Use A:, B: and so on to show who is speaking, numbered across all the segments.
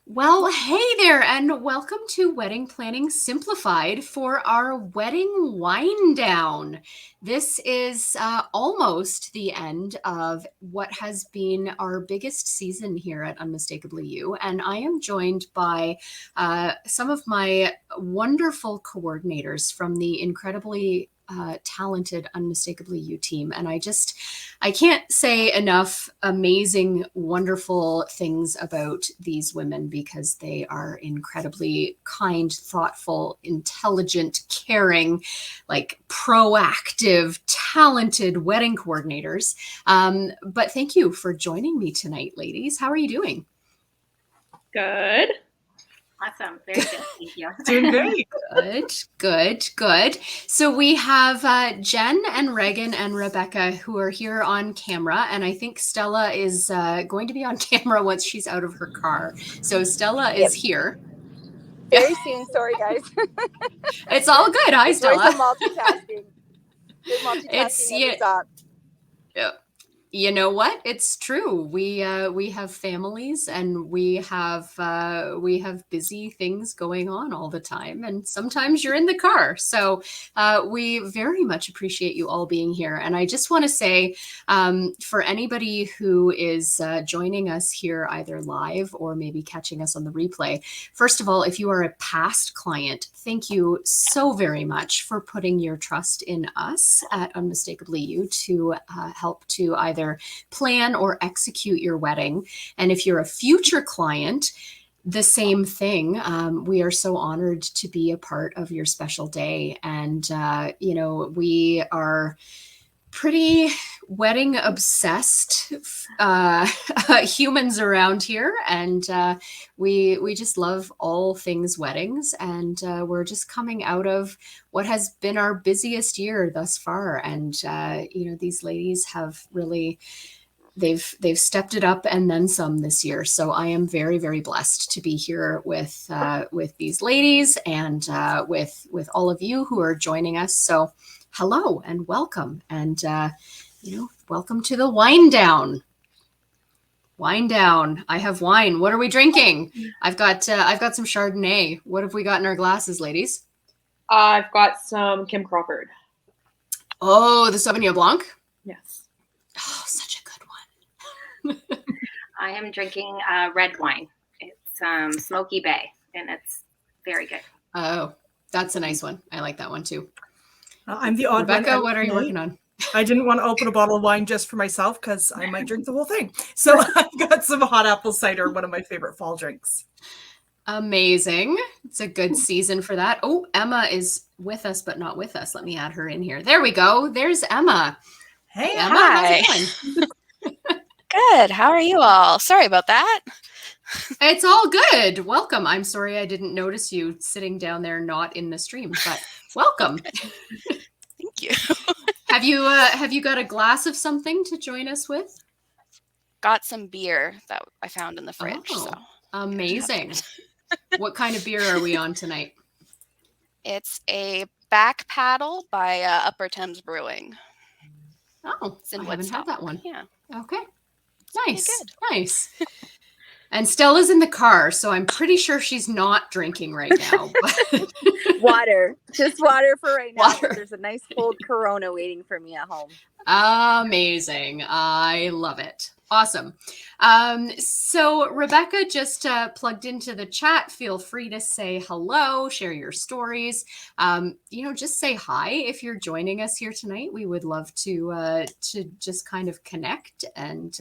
A: Well, hey there, and welcome to Wedding Planning Simplified for our wedding wind down. This is almost the end of what has been our biggest season here at Unmistakably You, and I am joined by some of my wonderful coordinators from the incredibly talented Unmistakably You team. And I can't say enough amazing, wonderful things about these women because they are incredibly kind, thoughtful, intelligent, caring, like proactive, talented wedding coordinators. But thank you for joining me tonight, ladies. How are you doing?
B: Good.
C: Awesome. Very good. Thank you.
B: Doing great.
A: Good. So we have Jenn and Regan and Rebecca who are here on camera. And I think Stella is going to be on camera once she's out of her car. So Stella is here.
D: Very soon. Sorry, guys.
A: It's all good. Hi, Stella.
D: Some multitasking. Good multitasking
A: yeah. You know what? It's true. We have families and we have busy things going on all the time, and sometimes you're in the car. So we very much appreciate you all being here. And I just want to say, for anybody who is joining us here either live or maybe catching us on the replay, first of all, if you are a past client, thank you so very much for putting your trust in us at Unmistakably You to help to either plan or execute your wedding. And if you're a future client, the same thing. We are so honored to be a part of your special day. And, we are pretty wedding obsessed humans around here, and we just love all things weddings, and we're just coming out of what has been our busiest year thus far, and these ladies have really they've stepped it up and then some this year. So I am very, very blessed to be here with these ladies and with all of you who are joining us. So hello and welcome, and welcome to the wind down. Wind down. I have wine. What are we drinking? I've got some Chardonnay. What have we got in our glasses, ladies?
B: I've got some Kim Crawford.
A: Oh, the Sauvignon Blanc.
B: Yes.
A: Oh, such a good one.
C: I am drinking red wine. It's Smoky Bay, and it's very good.
A: Oh, that's a nice one. I like that one too.
E: I'm the odd
A: Rebecca,
E: one.
A: what are you working on?
E: I didn't want to open a bottle of wine just for myself because I might drink the whole thing. So I've got some hot apple cider, one of my favorite fall drinks.
A: Amazing. It's a good season for that. Oh, Emma is with us, but not with us. Let me add her in here. There we go. There's Emma.
E: Hey,
A: Emma,
F: hi.
A: how's it going?
F: Good. How are you all? Sorry about that.
A: It's all good. Welcome. I'm sorry I didn't notice you sitting down there not in the stream, but welcome.
F: Thank you.
A: Have you got a glass of something to join us with?
F: Got some beer that I found in the fridge.
A: Oh,
F: so
A: amazing. What kind of beer are we on tonight?
F: It's a Back Paddle by Upper Thames Brewing.
A: Oh, I haven't had that one.
F: Yeah.
A: Okay. Nice.
F: Good.
A: Nice. And Stella's in the car, so I'm pretty sure she's not drinking right now. But
D: Water. Just water for right now.
A: Water.
D: There's a nice cold Corona waiting for me at home.
A: Amazing. I love it. Awesome. So Rebecca just plugged into the chat. Feel free to say hello, share your stories. Just say hi if you're joining us here tonight. We would love to just kind of connect and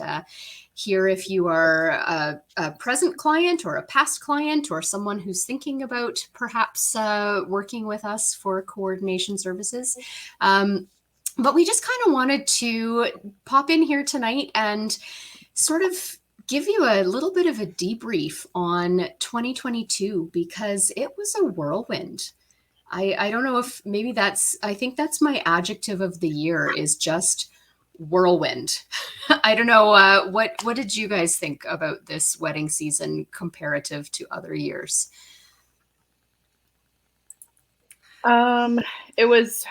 A: hear if you are a present client or a past client or someone who's thinking about perhaps working with us for coordination services. But we just kind of wanted to pop in here tonight and sort of give you a little bit of a debrief on 2022 because it was a whirlwind. I don't know if maybe I think that's my adjective of the year is just whirlwind. I don't know. What did you guys think about this wedding season comparative to other years?
B: It was,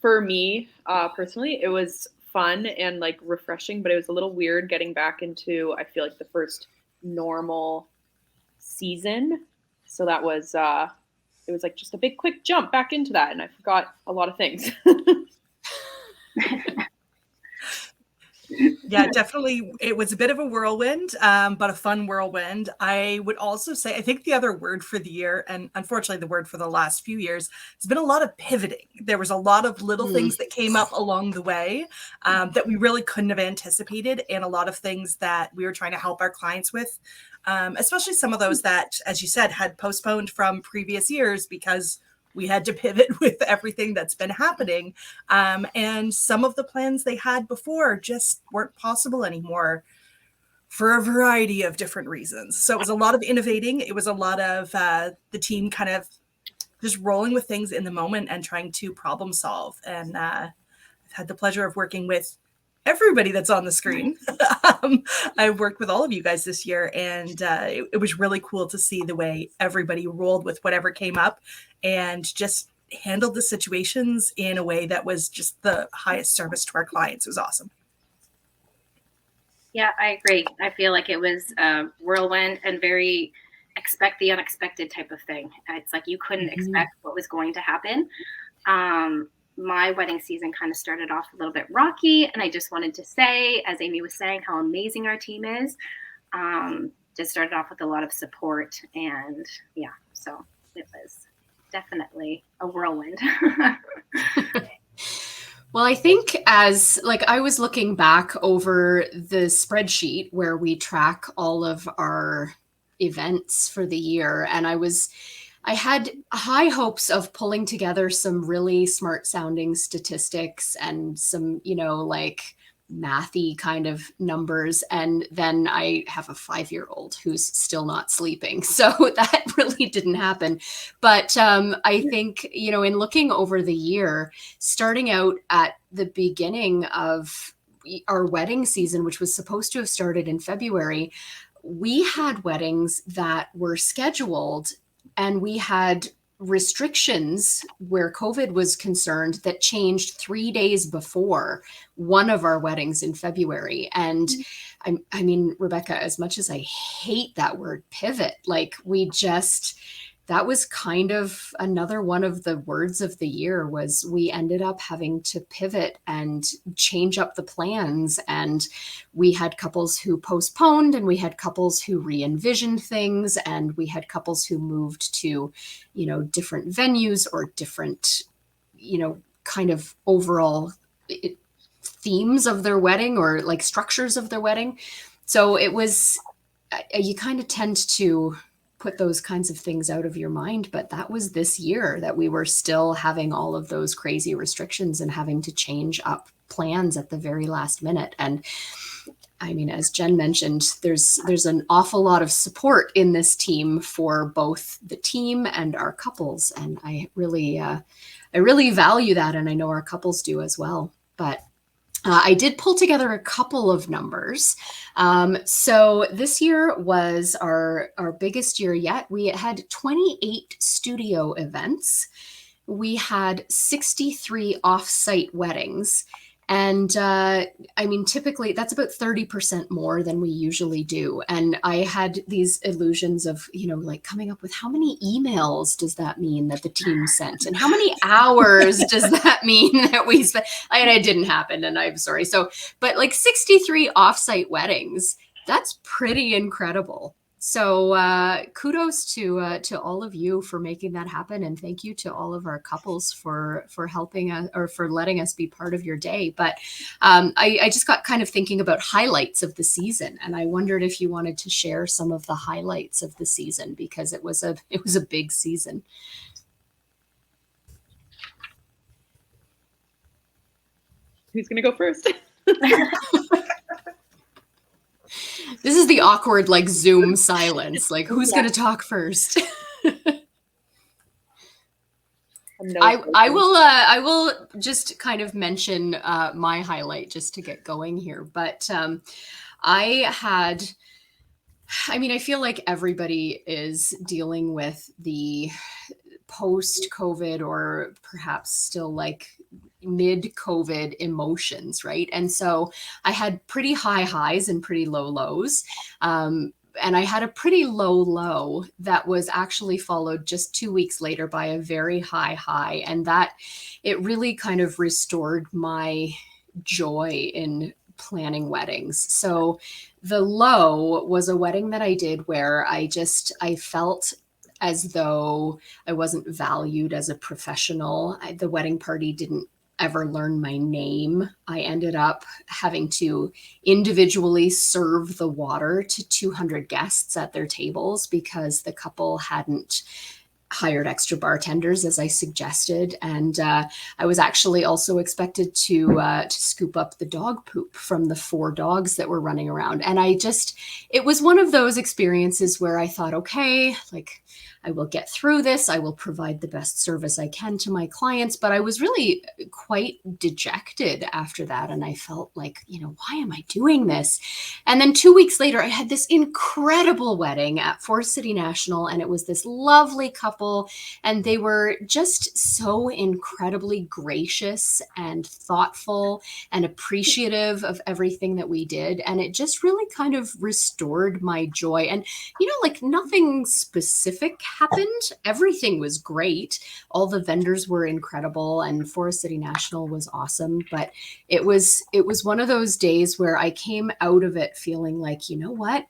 B: for me personally, it was fun and like refreshing, but it was a little weird getting back into, I feel like, the first normal season. So that was it was like just a big quick jump back into that, and I forgot a lot of things.
E: Yeah, definitely. It was a bit of a whirlwind, but a fun whirlwind. I would also say, I think the other word for the year, and unfortunately the word for the last few years, has been a lot of pivoting. There was a lot of little things that came up along the way that we really couldn't have anticipated, and a lot of things that we were trying to help our clients with, especially some of those that, as you said, had postponed from previous years because we had to pivot with everything that's been happening. And some of the plans they had before just weren't possible anymore for a variety of different reasons. So it was a lot of innovating. It was a lot of the team kind of just rolling with things in the moment and trying to problem solve. And I've had the pleasure of working with everybody that's on the screen. I've worked with all of you guys this year, and it was really cool to see the way everybody rolled with whatever came up and just handled the situations in a way that was just the highest service to our clients. It was awesome.
C: Yeah, I agree. I feel like it was a whirlwind and very expect the unexpected type of thing. It's like you couldn't expect what was going to happen. My wedding season kind of started off a little bit rocky, and I just wanted to say, as Amy was saying, how amazing our team is. Just started off with a lot of support, and yeah, so it was definitely a whirlwind.
A: Well, I think as like I was looking back over the spreadsheet where we track all of our events for the year, and I had high hopes of pulling together some really smart sounding statistics and some, like mathy kind of numbers. And then I have a 5-year-old who's still not sleeping. So that really didn't happen. But I think, in looking over the year, starting out at the beginning of our wedding season, which was supposed to have started in February, we had weddings that were scheduled, and we had restrictions where COVID was concerned that changed 3 days before one of our weddings in February. And I mean, Rebecca, as much as I hate that word pivot, that was kind of another one of the words of the year. Was we ended up having to pivot and change up the plans. And we had couples who postponed, and we had couples who re-envisioned things, and we had couples who moved to, different venues or different, kind of overall themes of their wedding or like structures of their wedding. So it was, you kind of tend to put those kinds of things out of your mind. But that was this year that we were still having all of those crazy restrictions and having to change up plans at the very last minute. And I mean, as Jenn mentioned, there's an awful lot of support in this team for both the team and our couples. And I really value that. And I know our couples do as well. But I did pull together a couple of numbers. So this year was our biggest year yet. We had 28 studio events. We had 63 off-site weddings. And I mean, typically that's about 30% more than we usually do. And I had these illusions of, like coming up with how many emails does that mean that the team sent? And how many hours does that mean that we spent? And it didn't happen, and I'm sorry. So, but like 63 offsite weddings, that's pretty incredible. So kudos to all of you for making that happen, and thank you to all of our couples for helping us or for letting us be part of your day. But I just got kind of thinking about highlights of the season, and I wondered if you wanted to share some of the highlights of the season, because it was a big season.
B: Who's gonna go first?
A: This is the awkward Zoom silence. Like, who's going to talk first? I will just kind of mention my highlight just to get going here. But I feel like everybody is dealing with the post-COVID or perhaps still mid-COVID emotions, right? And so I had pretty high highs and pretty low lows. and I had a pretty low low that was actually followed just 2 weeks later by a very high high. And that it really kind of restored my joy in planning weddings. So the low was a wedding that I did where I felt as though I wasn't valued as a professional. The wedding party didn't ever learn my name. I ended up having to individually serve the water to 200 guests at their tables because the couple hadn't hired extra bartenders as I suggested. And I was actually also expected to scoop up the dog poop from the 4 dogs that were running around. And it was one of those experiences where I thought, okay, like, I will get through this. I will provide the best service I can to my clients. But I was really quite dejected after that. And I felt like, why am I doing this? And then 2 weeks later, I had this incredible wedding at Forest City National. And it was this lovely couple. And they were just so incredibly gracious and thoughtful and appreciative of everything that we did. And it just really kind of restored my joy. And, like nothing specific happened. Everything was great. All the vendors were incredible and Forest City National was awesome. But it was one of those days where I came out of it feeling like, you know what?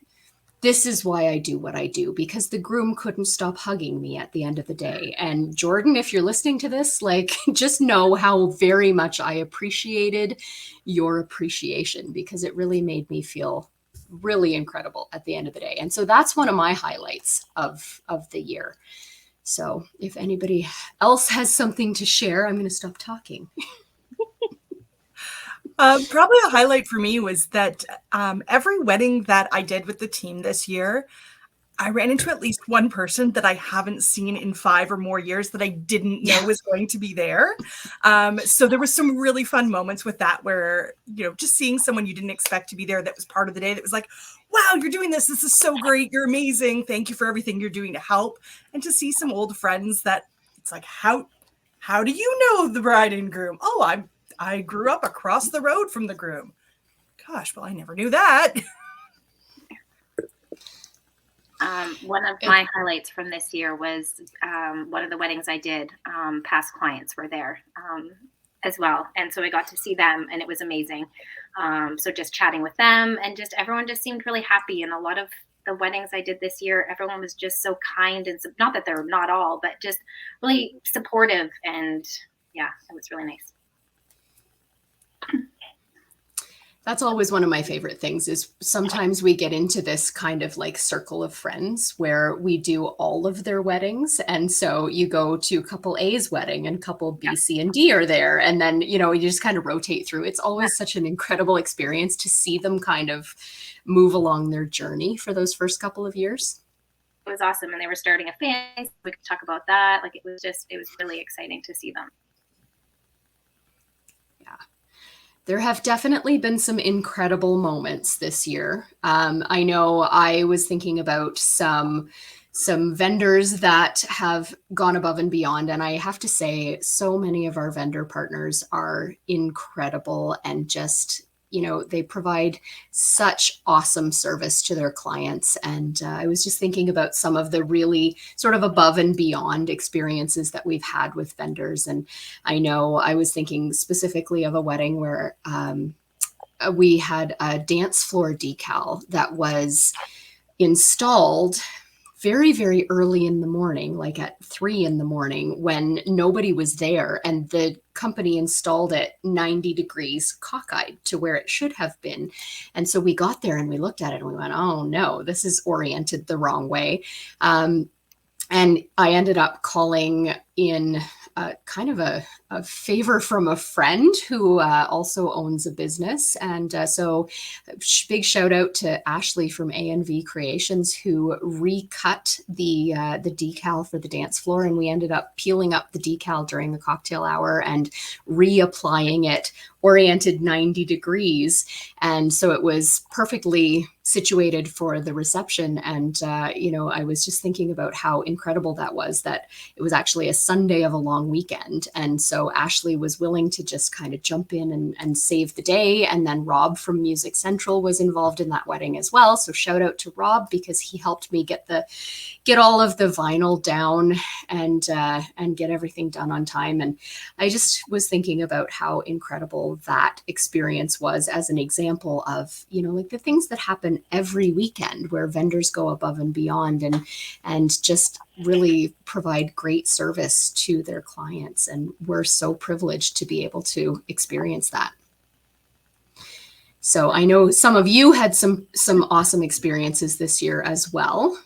A: This is why I do what I do, because the groom couldn't stop hugging me at the end of the day. And Jordan, if you're listening to this, like, just know how very much I appreciated your appreciation, because it really made me feel really incredible at the end of the day. And so that's one of my highlights of the year. So if anybody else has something to share, I'm going to stop talking.
E: Probably a highlight for me was that every wedding that I did with the team this year, I ran into at least one person that I haven't seen in 5 or more years that I didn't know was going to be there. So there was some really fun moments with that where, just seeing someone you didn't expect to be there that was part of the day that was like, wow, you're doing this. This is so great. You're amazing. Thank you for everything you're doing to help. And to see some old friends that it's like, how do you know the bride and groom? Oh, I grew up across the road from the groom. Gosh, well, I never knew that.
C: One of my highlights from this year was one of the weddings I did. Past clients were there as well. And so I got to see them and it was amazing. So just chatting with them and just everyone just seemed really happy. And a lot of the weddings I did this year, everyone was just so kind and not that they're not all, but just really supportive. And yeah, it was really nice.
A: That's always one of my favorite things is sometimes we get into this kind of like circle of friends where we do all of their weddings. And so you go to couple A's wedding and couple B, C, and D are there. And then, you just kind of rotate through. It's always such an incredible experience to see them kind of move along their journey for those first couple of years.
C: It was awesome. And they were starting a family. We could talk about that. Like it was really exciting to see them.
A: There have definitely been some incredible moments this year. I know I was thinking about some vendors that have gone above and beyond. And I have to say, so many of our vendor partners are incredible and just, they provide such awesome service to their clients. And I was just thinking about some of the really sort of above and beyond experiences that we've had with vendors. And I know I was thinking specifically of a wedding where we had a dance floor decal that was installed very, very early in the morning, like at 3 a.m, when nobody was there. And the company installed it 90 degrees cockeyed to where it should have been. And so we got there and we looked at it and we went, oh no, this is oriented the wrong way. And I ended up calling in kind of a favor from a friend who also owns a business. And so big shout out to Ashley from A&V Creations who recut the decal for the dance floor. And we ended up peeling up the decal during the cocktail hour and reapplying it oriented 90 degrees. And so it was perfectly situated for the reception. And, I was just thinking about how incredible that was, that it was actually a Sunday of a long weekend. And so Ashley was willing to just kind of jump in and save the day. And then Rob from Music Central was involved in that wedding as well. So shout out to Rob, because he helped me get all of the vinyl down and get everything done on time. And I just was thinking about how incredible that experience was as an example of, like the things that happen every weekend where vendors go above and beyond and just really provide great service to their clients. And we're so privileged to be able to experience that. So I know some of you had some awesome experiences this year as well.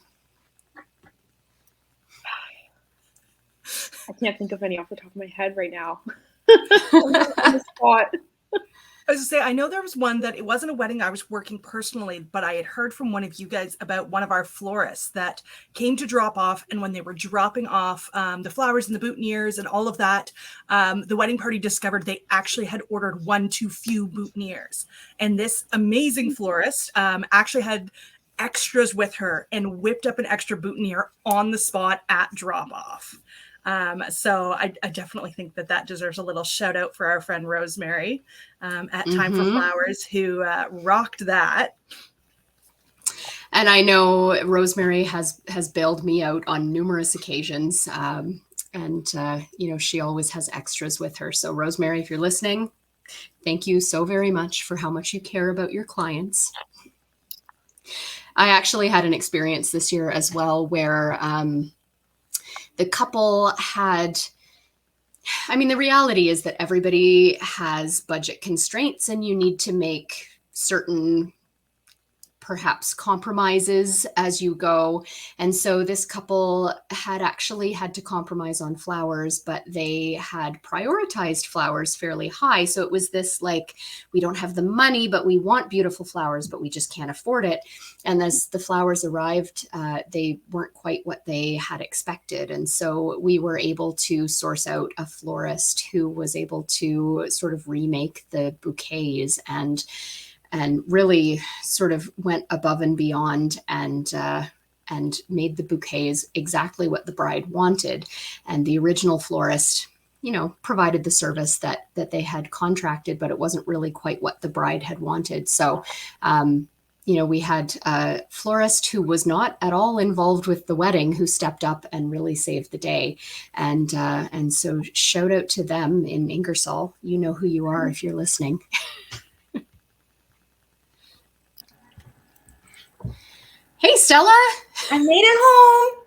B: I can't think of any off the top of my head right now. On the spot.
E: I was going to say, I know there was one that it wasn't a wedding I was working personally, but I had heard from one of you guys about one of our florists that came to drop off. And when they were dropping off the flowers and the boutonnieres and all of that, the wedding party discovered they actually had ordered one too few boutonnieres. And this amazing florist actually had extras with her and whipped up an extra boutonniere on the spot at drop off. So I definitely think that deserves a little shout out for our friend Rosemary at Time for Flowers, who rocked that.
A: And I know Rosemary has bailed me out on numerous occasions. She always has extras with her. So Rosemary, if you're listening, thank you so very much for how much you care about your clients. I actually had an experience this year as well where the couple had, the reality is that everybody has budget constraints and you need to make certain perhaps compromises as you go. And so this couple had actually had to compromise on flowers, but they had prioritized flowers fairly high. So it was this like, we don't have the money, but we want beautiful flowers, but we just can't afford it. And as the flowers arrived, they weren't quite what they had expected. And so we were able to source out a florist who was able to sort of remake the bouquets and really sort of went above and beyond and made the bouquets exactly what the bride wanted. And the original florist, provided the service that they had contracted, but it wasn't really quite what the bride had wanted. So, we had a florist who was not at all involved with the wedding, who stepped up and really saved the day. And so shout out to them in Ingersoll. You know who you are if you're listening. Hey, Stella.
G: I made it home.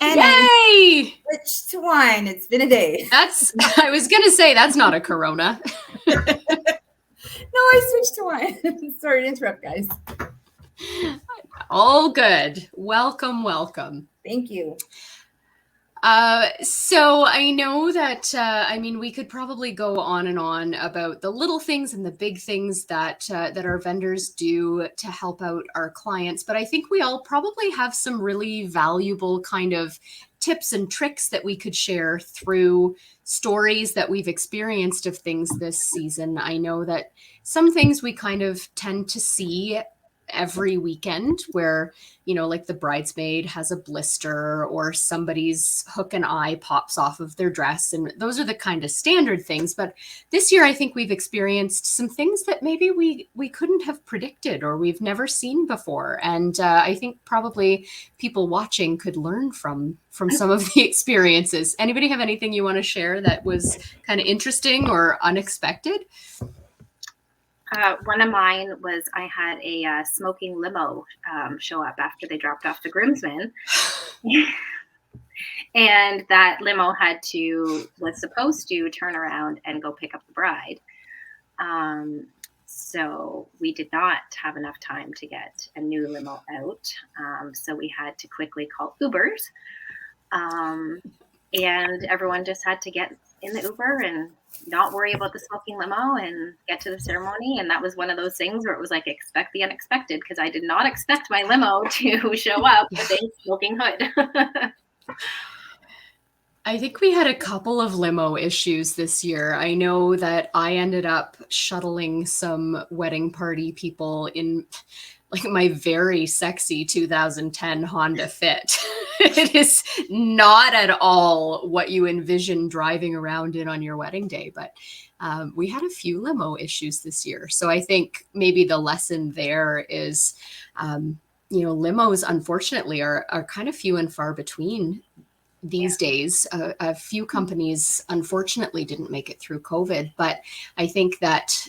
G: And
A: Yay!
G: I switched to wine. It's been a day.
A: I was going to say, that's not a Corona.
G: No, I switched to wine. Sorry to interrupt, guys.
A: All good. Welcome.
G: Thank you.
A: So I know that, we could probably go on and on about the little things and the big things that our vendors do to help out our clients. But I think we all probably have some really valuable kind of tips and tricks that we could share through stories that we've experienced of things this season. I know that some things we kind of tend to see every weekend where, like the bridesmaid has a blister or somebody's hook and eye pops off of their dress. And those are the kind of standard things. But this year, I think we've experienced some things that maybe we couldn't have predicted or we've never seen before. And I think probably people watching could learn from some of the experiences. Anybody have anything you want to share that was kind of interesting or unexpected?
C: One of mine was I had a smoking limo show up after they dropped off the groomsmen. And that limo was supposed to turn around and go pick up the bride. So we did not have enough time to get a new limo out. So we had to quickly call Ubers. And everyone just had to get in the Uber and not worry about the smoking limo and get to the ceremony. And that was one of those things where it was like, expect the unexpected, because I did not expect my limo to show up with a smoking hood.
A: I think we had a couple of limo issues this year. I know that I ended up shuttling some wedding party people in. like my very sexy 2010 Honda Fit. It is not at all what you envision driving around in on your wedding day, but we had a few limo issues this year. So I think maybe the lesson there is, limos unfortunately are kind of few and far between these days. A few companies unfortunately didn't make it through COVID, but I think that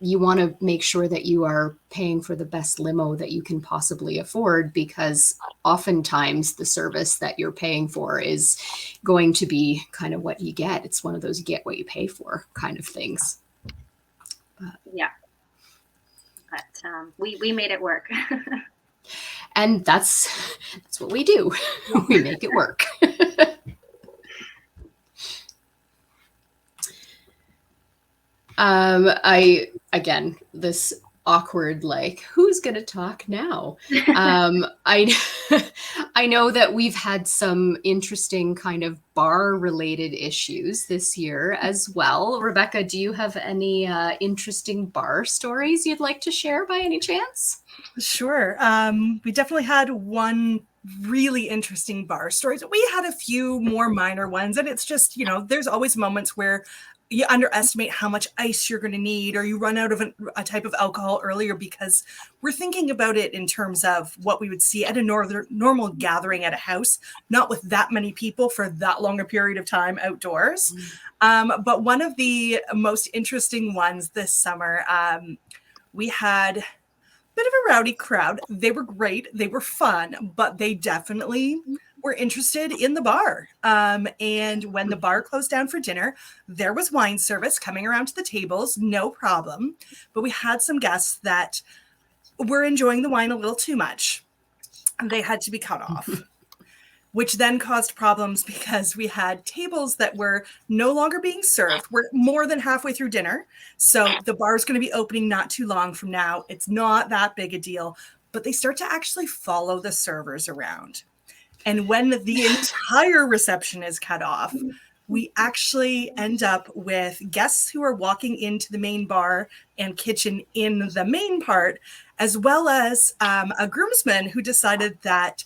A: you want to make sure that you are paying for the best limo that you can possibly afford, because oftentimes the service that you're paying for is going to be kind of what you get. It's one of those you get what you pay for kind of things.
C: Yeah. But we made it work.
A: And that's what we do. We make it work. Again, this awkward, like, who's going to talk now? I know that we've had some interesting kind of bar related issues this year as well. Rebecca, do you have any interesting bar stories you'd like to share by any chance?
E: Sure. We definitely had one really interesting bar story. We had a few more minor ones, and it's just, there's always moments where you underestimate how much ice you're going to need, or you run out of a type of alcohol earlier, because we're thinking about it in terms of what we would see at a normal gathering at a house, not with that many people for that long a period of time outdoors. But one of the most interesting ones this summer, we had a bit of a rowdy crowd. They were great. They were fun, but they definitely were interested in the bar. And when the bar closed down for dinner, there was wine service coming around to the tables, no problem. But we had some guests that were enjoying the wine a little too much, and they had to be cut off, which then caused problems because we had tables that were no longer being served. We're more than halfway through dinner. So the bar is going to be opening not too long from now. It's not that big a deal, but they start to actually follow the servers around. And when the entire reception is cut off, we actually end up with guests who are walking into the main bar and kitchen in the main part, as well as a groomsman who decided that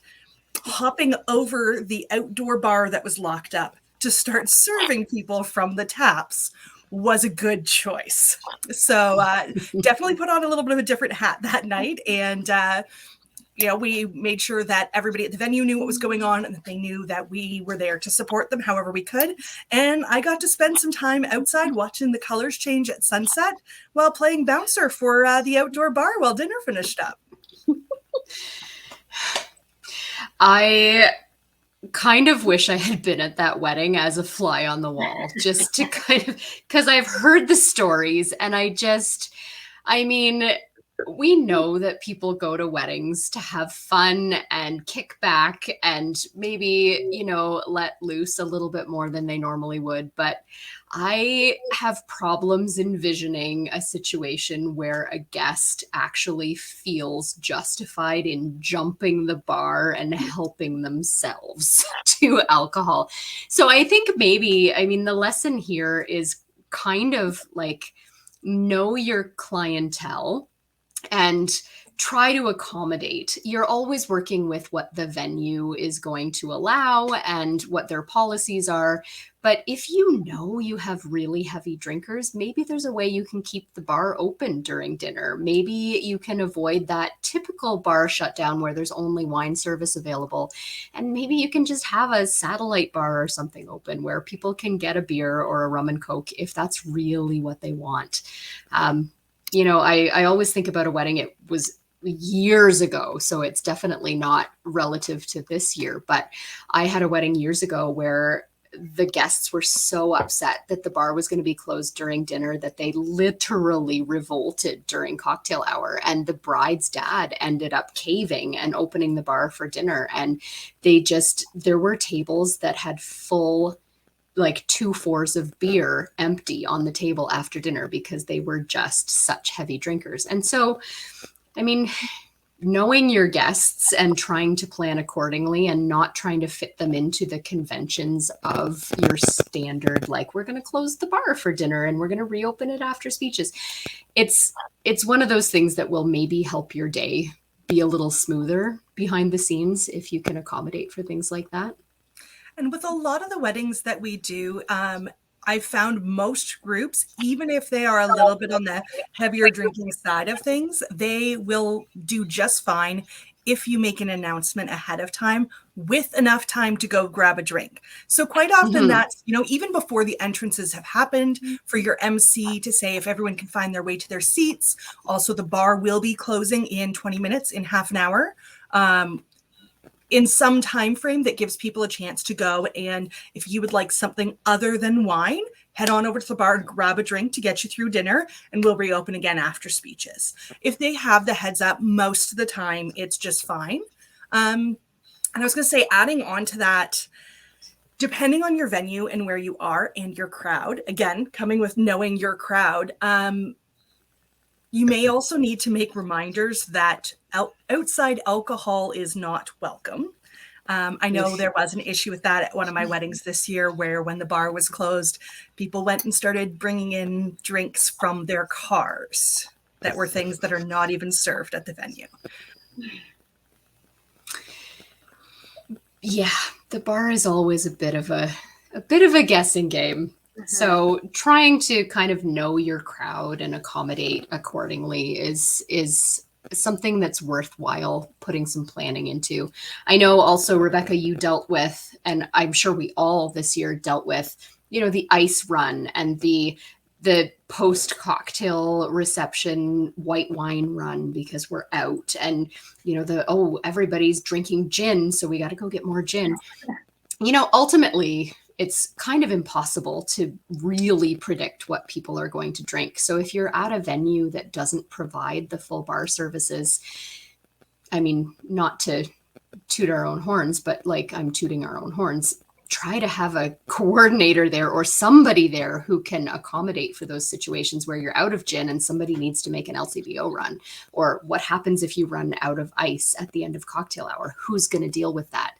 E: hopping over the outdoor bar that was locked up to start serving people from the taps was a good choice. So definitely put on a little bit of a different hat that night. And we made sure that everybody at the venue knew what was going on, and that they knew that we were there to support them however we could. And I got to spend some time outside watching the colors change at sunset while playing bouncer for the outdoor bar while dinner finished up.
A: I kind of wish I had been at that wedding as a fly on the wall, just to kind of, because I've heard the stories, and we know that people go to weddings to have fun and kick back and maybe, let loose a little bit more than they normally would. But I have problems envisioning a situation where a guest actually feels justified in jumping the bar and helping themselves to alcohol. So I think maybe, the lesson here is kind of like, know your clientele and try to accommodate. You're always working with what the venue is going to allow and what their policies are. But if you have really heavy drinkers, maybe there's a way you can keep the bar open during dinner. Maybe you can avoid that typical bar shutdown where there's only wine service available. And maybe you can just have a satellite bar or something open where people can get a beer or a rum and Coke if that's really what they want. I always think about a wedding. It was years ago, so it's definitely not relative to this year. But I had a wedding years ago where the guests were so upset that the bar was going to be closed during dinner that they literally revolted during cocktail hour. And the bride's dad ended up caving and opening the bar for dinner. And there were tables that had full, like 2 4s of beer empty on the table after dinner because they were just such heavy drinkers. And so, knowing your guests and trying to plan accordingly and not trying to fit them into the conventions of your standard, like we're going to close the bar for dinner and we're going to reopen it after speeches. It's one of those things that will maybe help your day be a little smoother behind the scenes if you can accommodate for things like that.
E: And with a lot of the weddings that we do, I found most groups, even if they are a little bit on the heavier drinking side of things, they will do just fine if you make an announcement ahead of time with enough time to go grab a drink. So quite often that's, even before the entrances have happened, for your MC to say if everyone can find their way to their seats. Also, the bar will be closing in 20 minutes, in half an hour. In some time frame that gives people a chance to go. And if you would like something other than wine, head on over to the bar and grab a drink to get you through dinner, and we'll reopen again after speeches. If they have the heads up, most of the time it's just fine. And I was going to say, adding on to that, depending on your venue and where you are and your crowd, again, coming with knowing your crowd, you may also need to make reminders that outside alcohol is not welcome. I know there was an issue with that at one of my weddings this year, where when the bar was closed, people went and started bringing in drinks from their cars that were things that are not even served at the venue.
A: Yeah, the bar is always a bit of a guessing game. So trying to kind of know your crowd and accommodate accordingly is something that's worthwhile putting some planning into. I know also, Rebecca, you dealt with, and I'm sure we all this year dealt with, the ice run and the post cocktail reception white wine run because we're out, and everybody's drinking gin, so we got to go get more gin. Ultimately, it's kind of impossible to really predict what people are going to drink. So if you're at a venue that doesn't provide the full bar services, I mean, not to toot our own horns, but like I'm tooting our own horns, try to have a coordinator there or somebody there who can accommodate for those situations where you're out of gin and somebody needs to make an LCBO run. Or what happens if you run out of ice at the end of cocktail hour? Who's going to deal with that?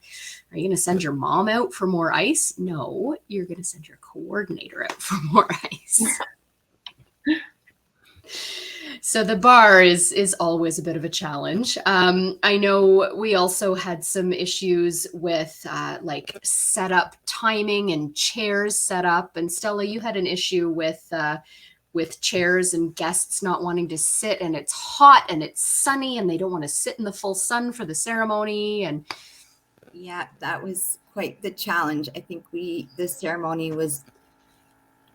A: Are you going to send your mom out for more ice? No, you're going to send your coordinator out for more ice. So the bar is always a bit of a challenge. I know we also had some issues with like setup timing and chairs set up. And Stella, you had an issue with chairs and guests not wanting to sit, and it's hot and it's sunny and they don't want to sit in the full sun for the ceremony. And
G: yeah, that was quite the challenge. I think the ceremony was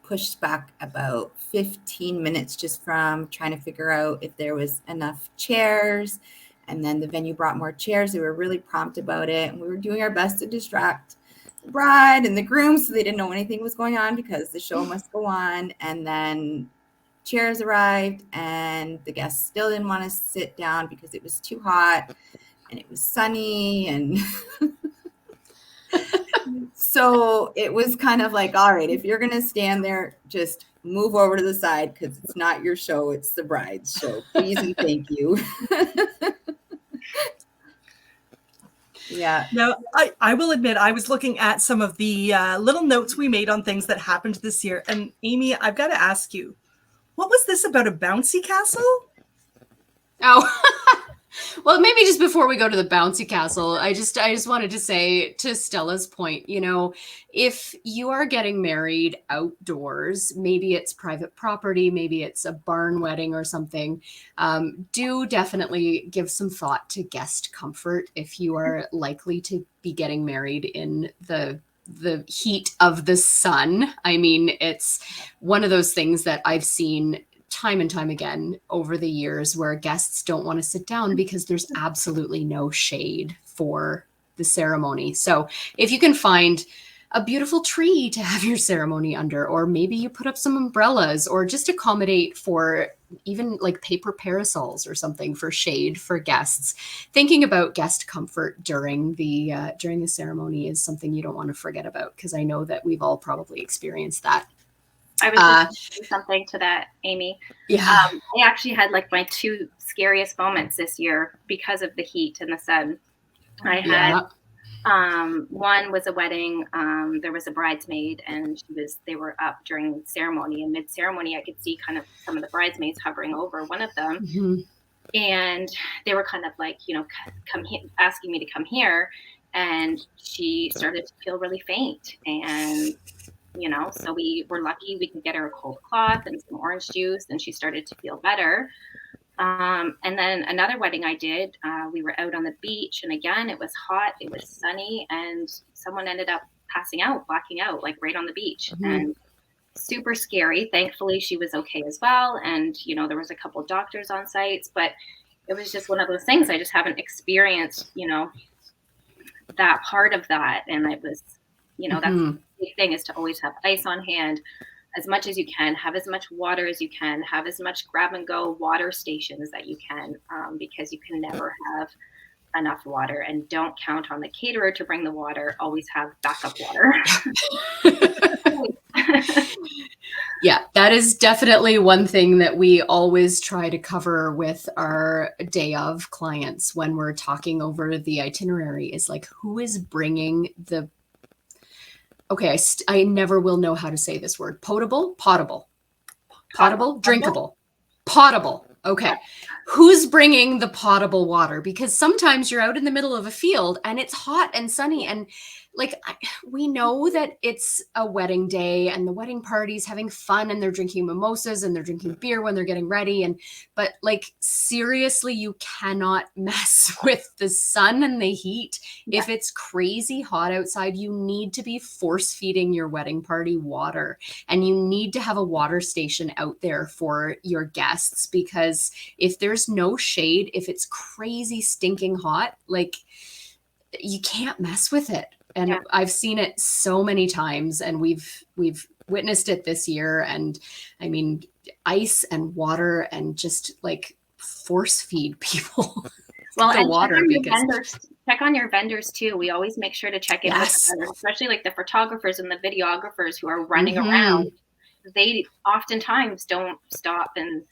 G: pushed back about 15 minutes just from trying to figure out if there was enough chairs. And then the venue brought more chairs. They were really prompt about it. And we were doing our best to distract the bride and the groom so they didn't know anything was going on because the show must go on. And then chairs arrived and the guests still didn't want to sit down because it was too hot and it was sunny. And so it was kind of like, all right, if you're going to stand there, just move over to the side because it's not your show, it's the bride's show. Please and thank you. Yeah.
E: Now, I will admit, I was looking at some of the little notes we made on things that happened this year. And Amy, I've got to ask you, what was this about a bouncy castle?
A: Oh, well, maybe just before we go to the bouncy castle, I just wanted to say, to Stella's point, if you are getting married outdoors, maybe it's private property, maybe it's a barn wedding or something, do definitely give some thought to guest comfort if you are likely to be getting married in the heat of the sun. I mean, it's one of those things that I've seen time and time again over the years where guests don't want to sit down because there's absolutely no shade for the ceremony. So if you can find a beautiful tree to have your ceremony under, or maybe you put up some umbrellas, or just accommodate for even like paper parasols or something for shade for guests. Thinking about guest comfort during the ceremony is something you don't want to forget about, because I know that we've all probably experienced that.
C: I was just going to say something to that, Amy.
A: Yeah.
C: I actually had like my 2 scariest moments this year because of the heat and the sun. I had one was a wedding. There was a bridesmaid, and they were up during ceremony, and mid-ceremony I could see kind of some of the bridesmaids hovering over one of them.
A: Mm-hmm.
C: And they were kind of like, come here, asking me to come here. And she started to feel really faint. And, so we were lucky we could get her a cold cloth and some orange juice, and she started to feel better. And then another wedding I did, we were out on the beach, and again, it was hot, it was sunny, and someone ended up passing out, blacking out, like right on the beach. Mm-hmm. And super scary. Thankfully, she was okay as well. And, there was a couple of doctors on site, but it was just one of those things. I just haven't experienced, that part of that. And it was, that's the big thing, is to always have ice on hand as much as you can, have as much water as you can, have as much grab and go water stations that you can, because you can never have enough water. And don't count on the caterer to bring the water. Always have backup water.
A: Yeah, that is definitely one thing that we always try to cover with our day of clients when we're talking over the itinerary, is like, who is bringing the, okay, I never will know how to say this word. Potable, drinkable, potable. Okay. Who's bringing the potable water? Because sometimes you're out in the middle of a field and it's hot and sunny, and like, we know that it's a wedding day and the wedding party's having fun and they're drinking mimosas and they're drinking beer when they're getting ready. But like, seriously, you cannot mess with the sun and the heat. Yeah. If it's crazy hot outside, you need to be force feeding your wedding party water, and you need to have a water station out there for your guests, because if there's no shade, if it's crazy stinking hot, like, you can't mess with it. And yeah. I've seen it so many times, and we've witnessed it this year. And I mean, ice and water, and just like force feed people
C: well,
A: the
C: and
A: water.
C: Check on your vendors too. We always make sure to check in with the vendors, especially like the photographers and the videographers who are running around. They oftentimes don't stop and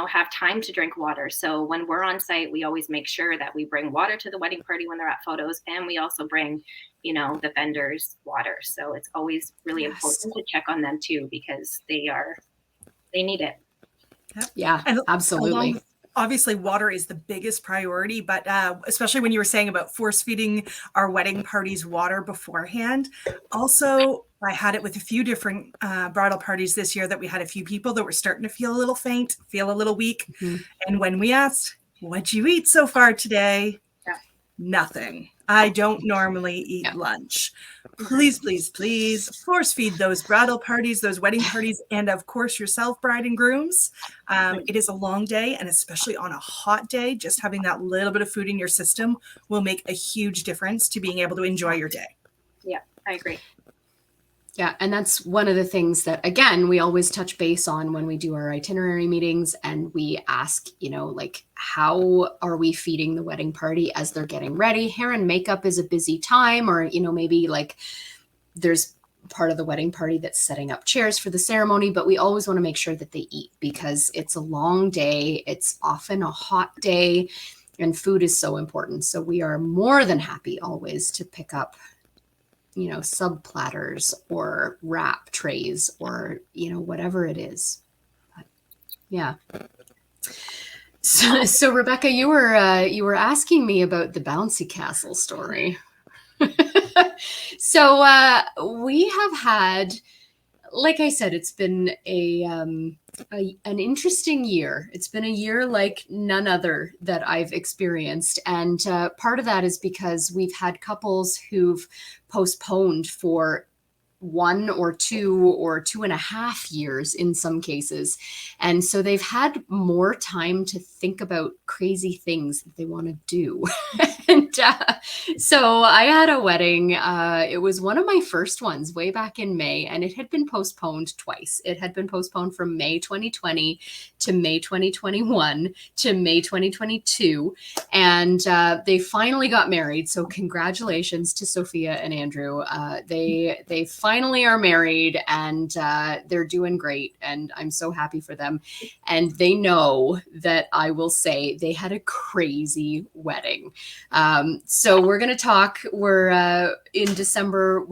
C: have time to drink water. So when we're on site, we always make sure that we bring water to the wedding party when they're at photos, and we also bring, the vendors water. So it's always really important to check on them too, because they need it.
A: Yeah, and absolutely.
E: Obviously, water is the biggest priority, but especially when you were saying about force feeding our wedding parties water beforehand. Also, I had it with a few different bridal parties this year that we had a few people that were starting to feel a little faint, feel a little weak. Mm-hmm. And when we asked, what'd you eat so far today? Yeah. Nothing. I don't normally eat lunch. Please, please, please force feed those bridal parties, those wedding parties, and of course yourself, bride and grooms. It is a long day, and especially on a hot day, just having that little bit of food in your system will make a huge difference to being able to enjoy your day.
C: Yeah, I agree.
A: Yeah. And that's one of the things that, again, we always touch base on when we do our itinerary meetings, and we ask, like, how are we feeding the wedding party as they're getting ready? Hair and makeup is a busy time, or, maybe like there's part of the wedding party that's setting up chairs for the ceremony, but we always want to make sure that they eat, because it's a long day. It's often a hot day, and food is so important. So we are more than happy always to pick up sub platters or wrap trays, or, whatever it is. But, yeah. So Rebecca, you were asking me about the bouncy castle story. So we have had, like I said, it's been an interesting year. It's been a year like none other that I've experienced. And part of that is because we've had couples who've postponed for 1 or 2 or 2.5 years in some cases. And so they've had more time to think about crazy things that they want to do. And so I had a wedding. It was one of my first ones way back in May, and it had been postponed twice. It had been postponed from May 2020 to May 2021 to May 2022. And they finally got married. So congratulations to Sophia and Andrew. They finally finally are married, and they're doing great, and I'm so happy for them. And they know that I will say they had a crazy wedding. So we're going to talk. We're in December,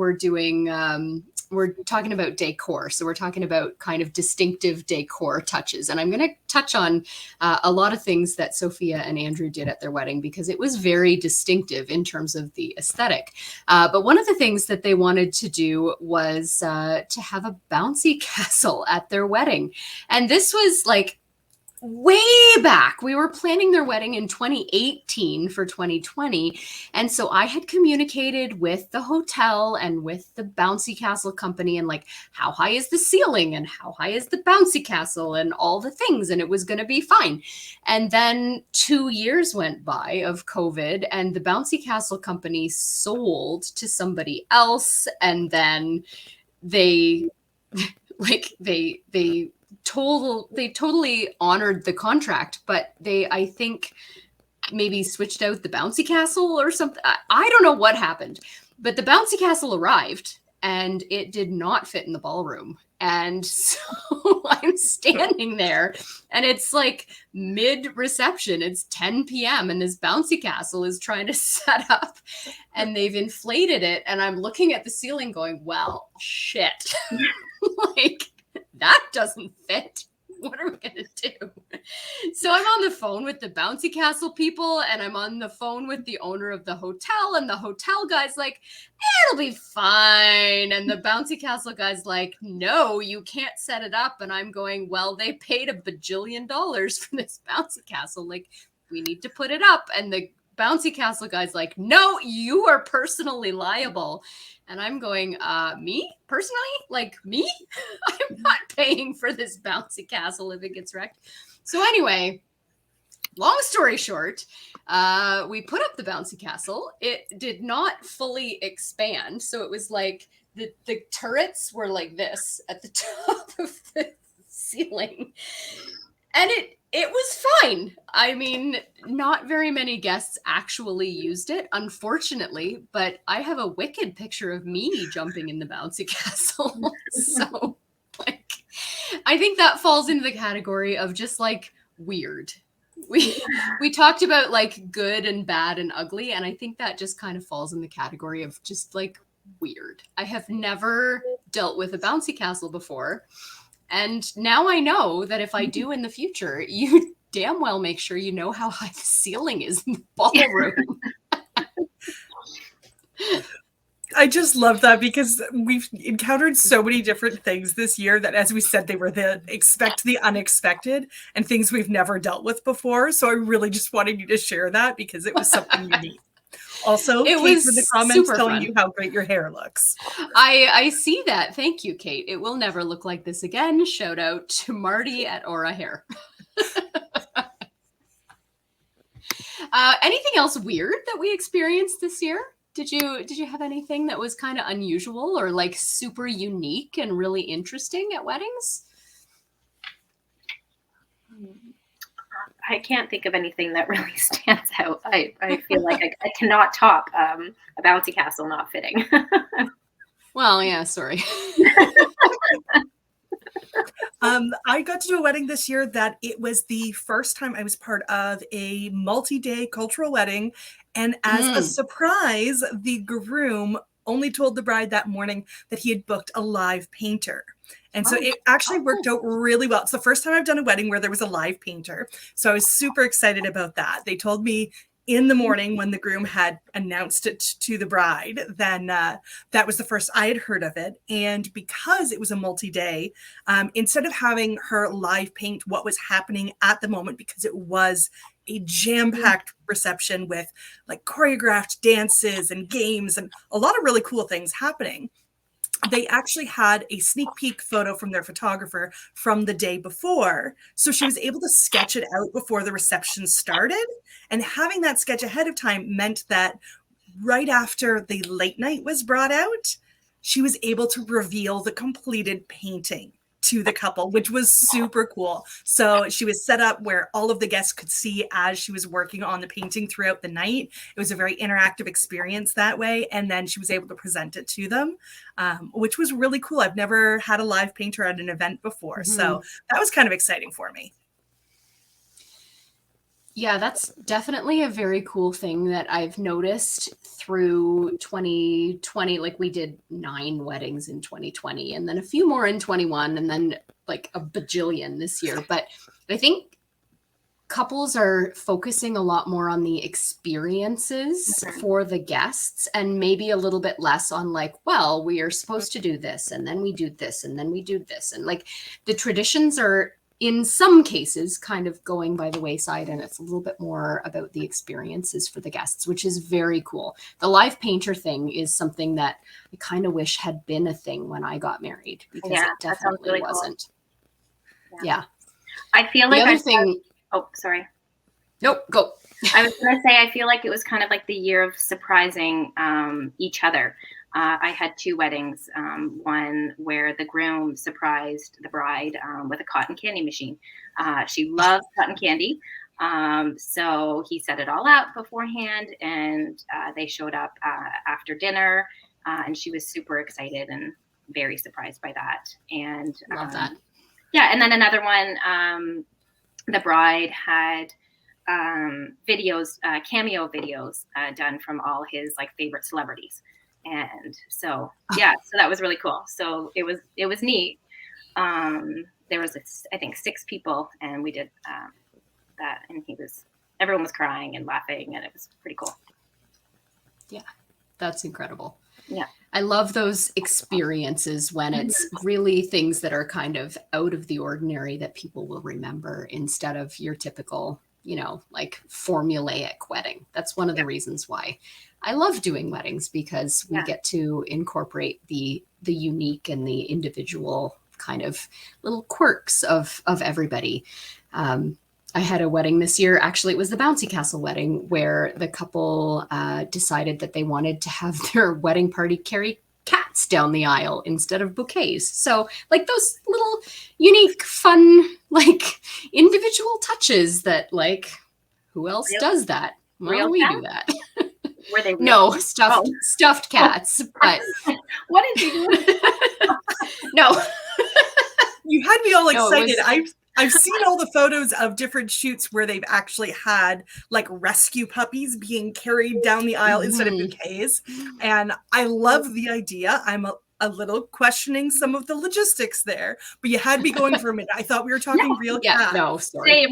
A: we're talking about decor. So we're talking about kind of distinctive decor touches. And I'm going to touch on a lot of things that Sophia and Andrew did at their wedding, because it was very distinctive in terms of the aesthetic. But one of the things that they wanted to do was to have a bouncy castle at their wedding. And this was like way back. We were planning their wedding in 2018 for 2020. And so I had communicated with the hotel and with the bouncy castle company, and like, how high is the ceiling and how high is the bouncy castle and all the things. And it was going to be fine. And then 2 years went by of COVID, and the bouncy castle company sold to somebody else. And then they totally honored the contract, but they, I think, maybe switched out the bouncy castle or something. I don't know what happened, but the bouncy castle arrived and it did not fit in the ballroom. And so I'm standing there, and it's like mid-reception. It's 10 p.m. and this bouncy castle is trying to set up, and they've inflated it. And I'm looking at the ceiling going, well, shit. Like, that doesn't fit. What are we going to do? So I'm on the phone with the bouncy castle people, and I'm on the phone with the owner of the hotel, and the hotel guy's like, it'll be fine. And the bouncy castle guy's like, no, you can't set it up. And I'm going, well, they paid $1 bajillion for this bouncy castle. Like, we need to put it up. And the bouncy castle guy's like, no, you are personally liable. And I'm going, me personally? Like, me? I'm not paying for this bouncy castle if it gets wrecked. So anyway, long story short, we put up the bouncy castle. It did not fully expand. So it was like the turrets were like this at the top of the ceiling. And it was fine. I mean, not very many guests actually used it, unfortunately, but I have a wicked picture of me jumping in the bouncy castle. So, like, I think that falls into the category of just like weird. We talked about like good and bad and ugly, and I think that just kind of falls in the category of just like weird. I have never dealt with a bouncy castle before. And now I know that if I do in the future, you damn well make sure you know how high the ceiling is in the ballroom.
E: I just love that, because we've encountered so many different things this year that, as we said, they were the unexpected and things we've never dealt with before. So I really just wanted you to share that, because it was something unique. Also,
A: It
E: Kate
A: was
E: in the comments
A: super
E: telling
A: fun.
E: you how great your hair looks.
A: I see that. Thank you, Kate. It will never look like this again. Shout out to Marty at Aura Hair. Anything else weird that we experienced this year? Did you have anything that was kind of unusual or like super unique and really interesting at weddings?
C: I can't think of anything that really stands out. I feel like I cannot top a bouncy castle not fitting.
A: Well, yeah, sorry.
E: I got to do a wedding this year that it was the first time I was part of a multi-day cultural wedding. And as a surprise, the groom only told the bride that morning that he had booked a live painter. And so it actually worked out really well. It's the first time I've done a wedding where there was a live painter. So I was super excited about that. They told me in the morning when the groom had announced it to the bride, then that was the first I had heard of it. And because it was a multi-day, instead of having her live paint what was happening at the moment, because it was a jam-packed reception with like choreographed dances and games and a lot of really cool things happening, they actually had a sneak peek photo from their photographer from the day before. So she was able to sketch it out before the reception started. And having that sketch ahead of time meant that right after the late night was brought out, she was able to reveal the completed painting to the couple, which was super cool. So she was set up where all of the guests could see as she was working on the painting throughout the night. It was a very interactive experience that way. And then she was able to present it to them, which was really cool. I've never had a live painter at an event before. So that was kind of exciting for me.
A: Yeah, that's definitely a very cool thing that I've noticed through 2020. Like we did 9 weddings in 2020 and then a few more in 21 and then like a bajillion this year. But I think couples are focusing a lot more on the experiences for the guests and maybe a little bit less on like, well, we are supposed to do this and then we do this and then we do this. And like the traditions are in some cases kind of going by the wayside, and it's a little bit more about the experiences for the guests, which is very cool. The live painter thing is something that I kind of wish had been a thing when I got married, because it definitely really wasn't. Cool. Yeah.
C: I feel like
A: the other thing.
C: Oh, sorry.
A: Nope, go.
C: I was going to say, I feel like it was kind of like the year of surprising each other. I had 2 weddings, one where the groom surprised the bride with a cotton candy machine. She loves cotton candy. So he set it all out beforehand, and they showed up after dinner, and she was super excited and very surprised by that. And
A: love that.
C: Yeah. And then another one, the bride had videos, cameo videos done from all his like favorite celebrities. And so, yeah, so that was really cool. So it was neat. There was, I think, 6 people, and we did that, and everyone was crying and laughing, and it was pretty cool.
A: Yeah, that's incredible.
C: Yeah.
A: I love those experiences when it's really things that are kind of out of the ordinary that people will remember instead of your typical, like formulaic wedding. That's one of the reasons why I love doing weddings, because we get to incorporate the unique and the individual kind of little quirks of everybody. I had a wedding this year. Actually, it was the Bouncy Castle wedding, where the couple decided that they wanted to have their wedding party carry cats down the aisle instead of bouquets. So like those little unique, fun, like individual touches that like, who else does that? Well, we do that.
C: Were they real?
A: No, stuffed cats. But
C: what did you do?
A: No.
E: You had me all excited. I've seen all the photos of different shoots where they've actually had like rescue puppies being carried down the aisle instead of bouquets. And I love the idea. I'm a little questioning some of the logistics there, but you had me going for a minute. I thought we were talking real cats.
A: No, sorry.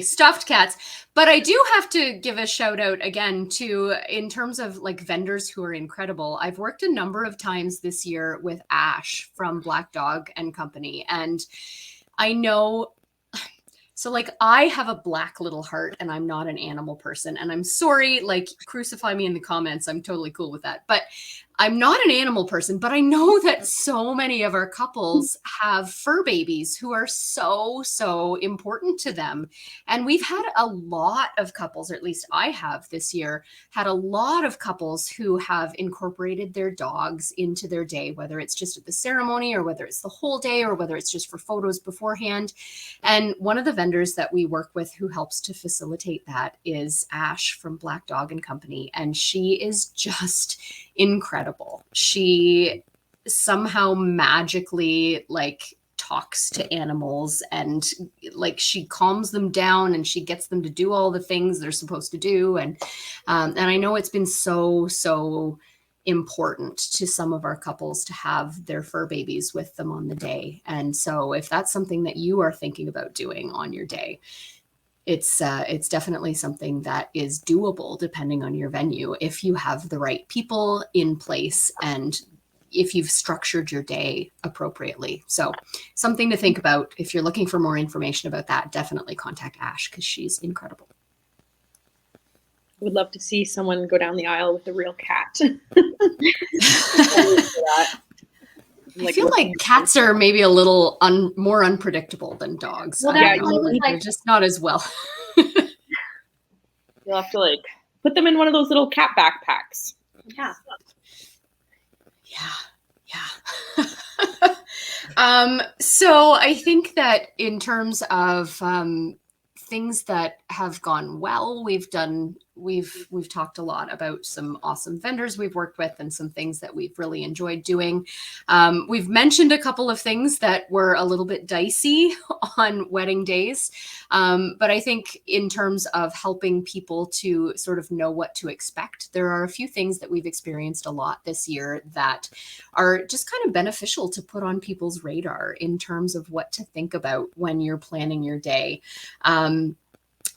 A: Stuffed cats. But I do have to give a shout out again to, in terms of like vendors who are incredible. I've worked a number of times this year with Ash from Black Dog and Company. And I know, so like I have a black little heart and I'm not an animal person, and I'm sorry, like crucify me in the comments. I'm totally cool with that. But I'm not an animal person, but I know that so many of our couples have fur babies who are so, so important to them. And we've had a lot of couples, or at least I have this year, had a lot of couples who have incorporated their dogs into their day, whether it's just at the ceremony or whether it's the whole day or whether it's just for photos beforehand. And one of the vendors that we work with who helps to facilitate that is Ash from Black Dog and Company. And she is just incredible. She somehow magically like talks to animals, and like she calms them down and she gets them to do all the things they're supposed to do. And I know it's been so important to some of our couples to have their fur babies with them on the day. And so if that's something that you are thinking about doing on your day, it's definitely something that is doable depending on your venue, if you have the right people in place and if you've structured your day appropriately. So something to think about. If you're looking for more information about that, definitely contact Ash, because she's incredible.
B: I would love to see someone go down the aisle with a real cat.
A: I feel like cats are maybe a little more unpredictable than dogs.
C: Well,
A: they're just not as well.
B: You'll have to like put them in one of those little cat backpacks.
C: Yeah.
A: Yeah. So I think that in terms of things that have gone well, we've talked a lot about some awesome vendors we've worked with and some things that we've really enjoyed doing. We've mentioned a couple of things that were a little bit dicey on wedding days. But I think in terms of helping people to sort of know what to expect, there are a few things that we've experienced a lot this year that are just kind of beneficial to put on people's radar in terms of what to think about when you're planning your day.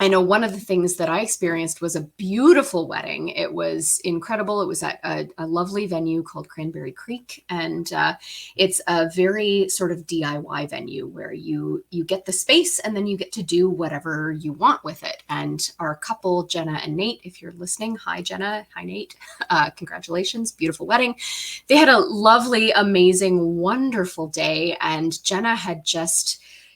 A: I know one of the things that I experienced was a beautiful wedding. It was incredible. It was at a lovely venue called Cranberry Creek. And it's a very sort of DIY venue where you get the space and then you get to do whatever you want with it. And our couple, Jenna and Nate, if you're listening, hi, Jenna. Hi, Nate. Congratulations. Beautiful wedding. They had a lovely, amazing, wonderful day. And Jenna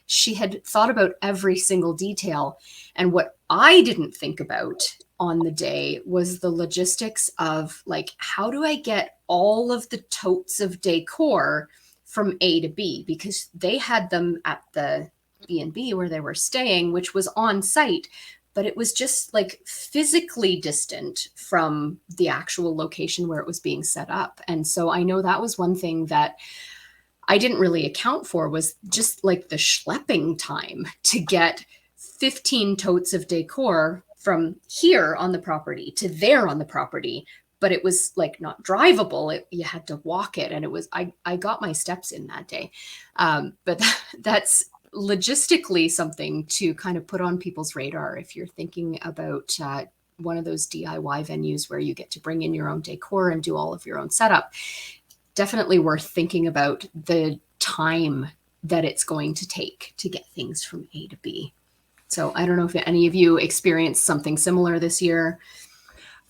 A: she had thought about every single detail. And what I didn't think about on the day was the logistics of like, how do I get all of the totes of decor from A to B? Because they had them at the B&B where they were staying, which was on site, but it was just like physically distant from the actual location where it was being set up. And so I know that was one thing that I didn't really account for, was just like the schlepping time to get 15 totes of decor from here on the property to there on the property. But it was like not drivable. You had to walk it. And it was, I got my steps in that day. But that's logistically something to kind of put on people's radar if you're thinking about one of those DIY venues where you get to bring in your own decor and do all of your own setup. Definitely worth thinking about the time that it's going to take to get things from A to B. So I don't know if any of you experienced something similar this year.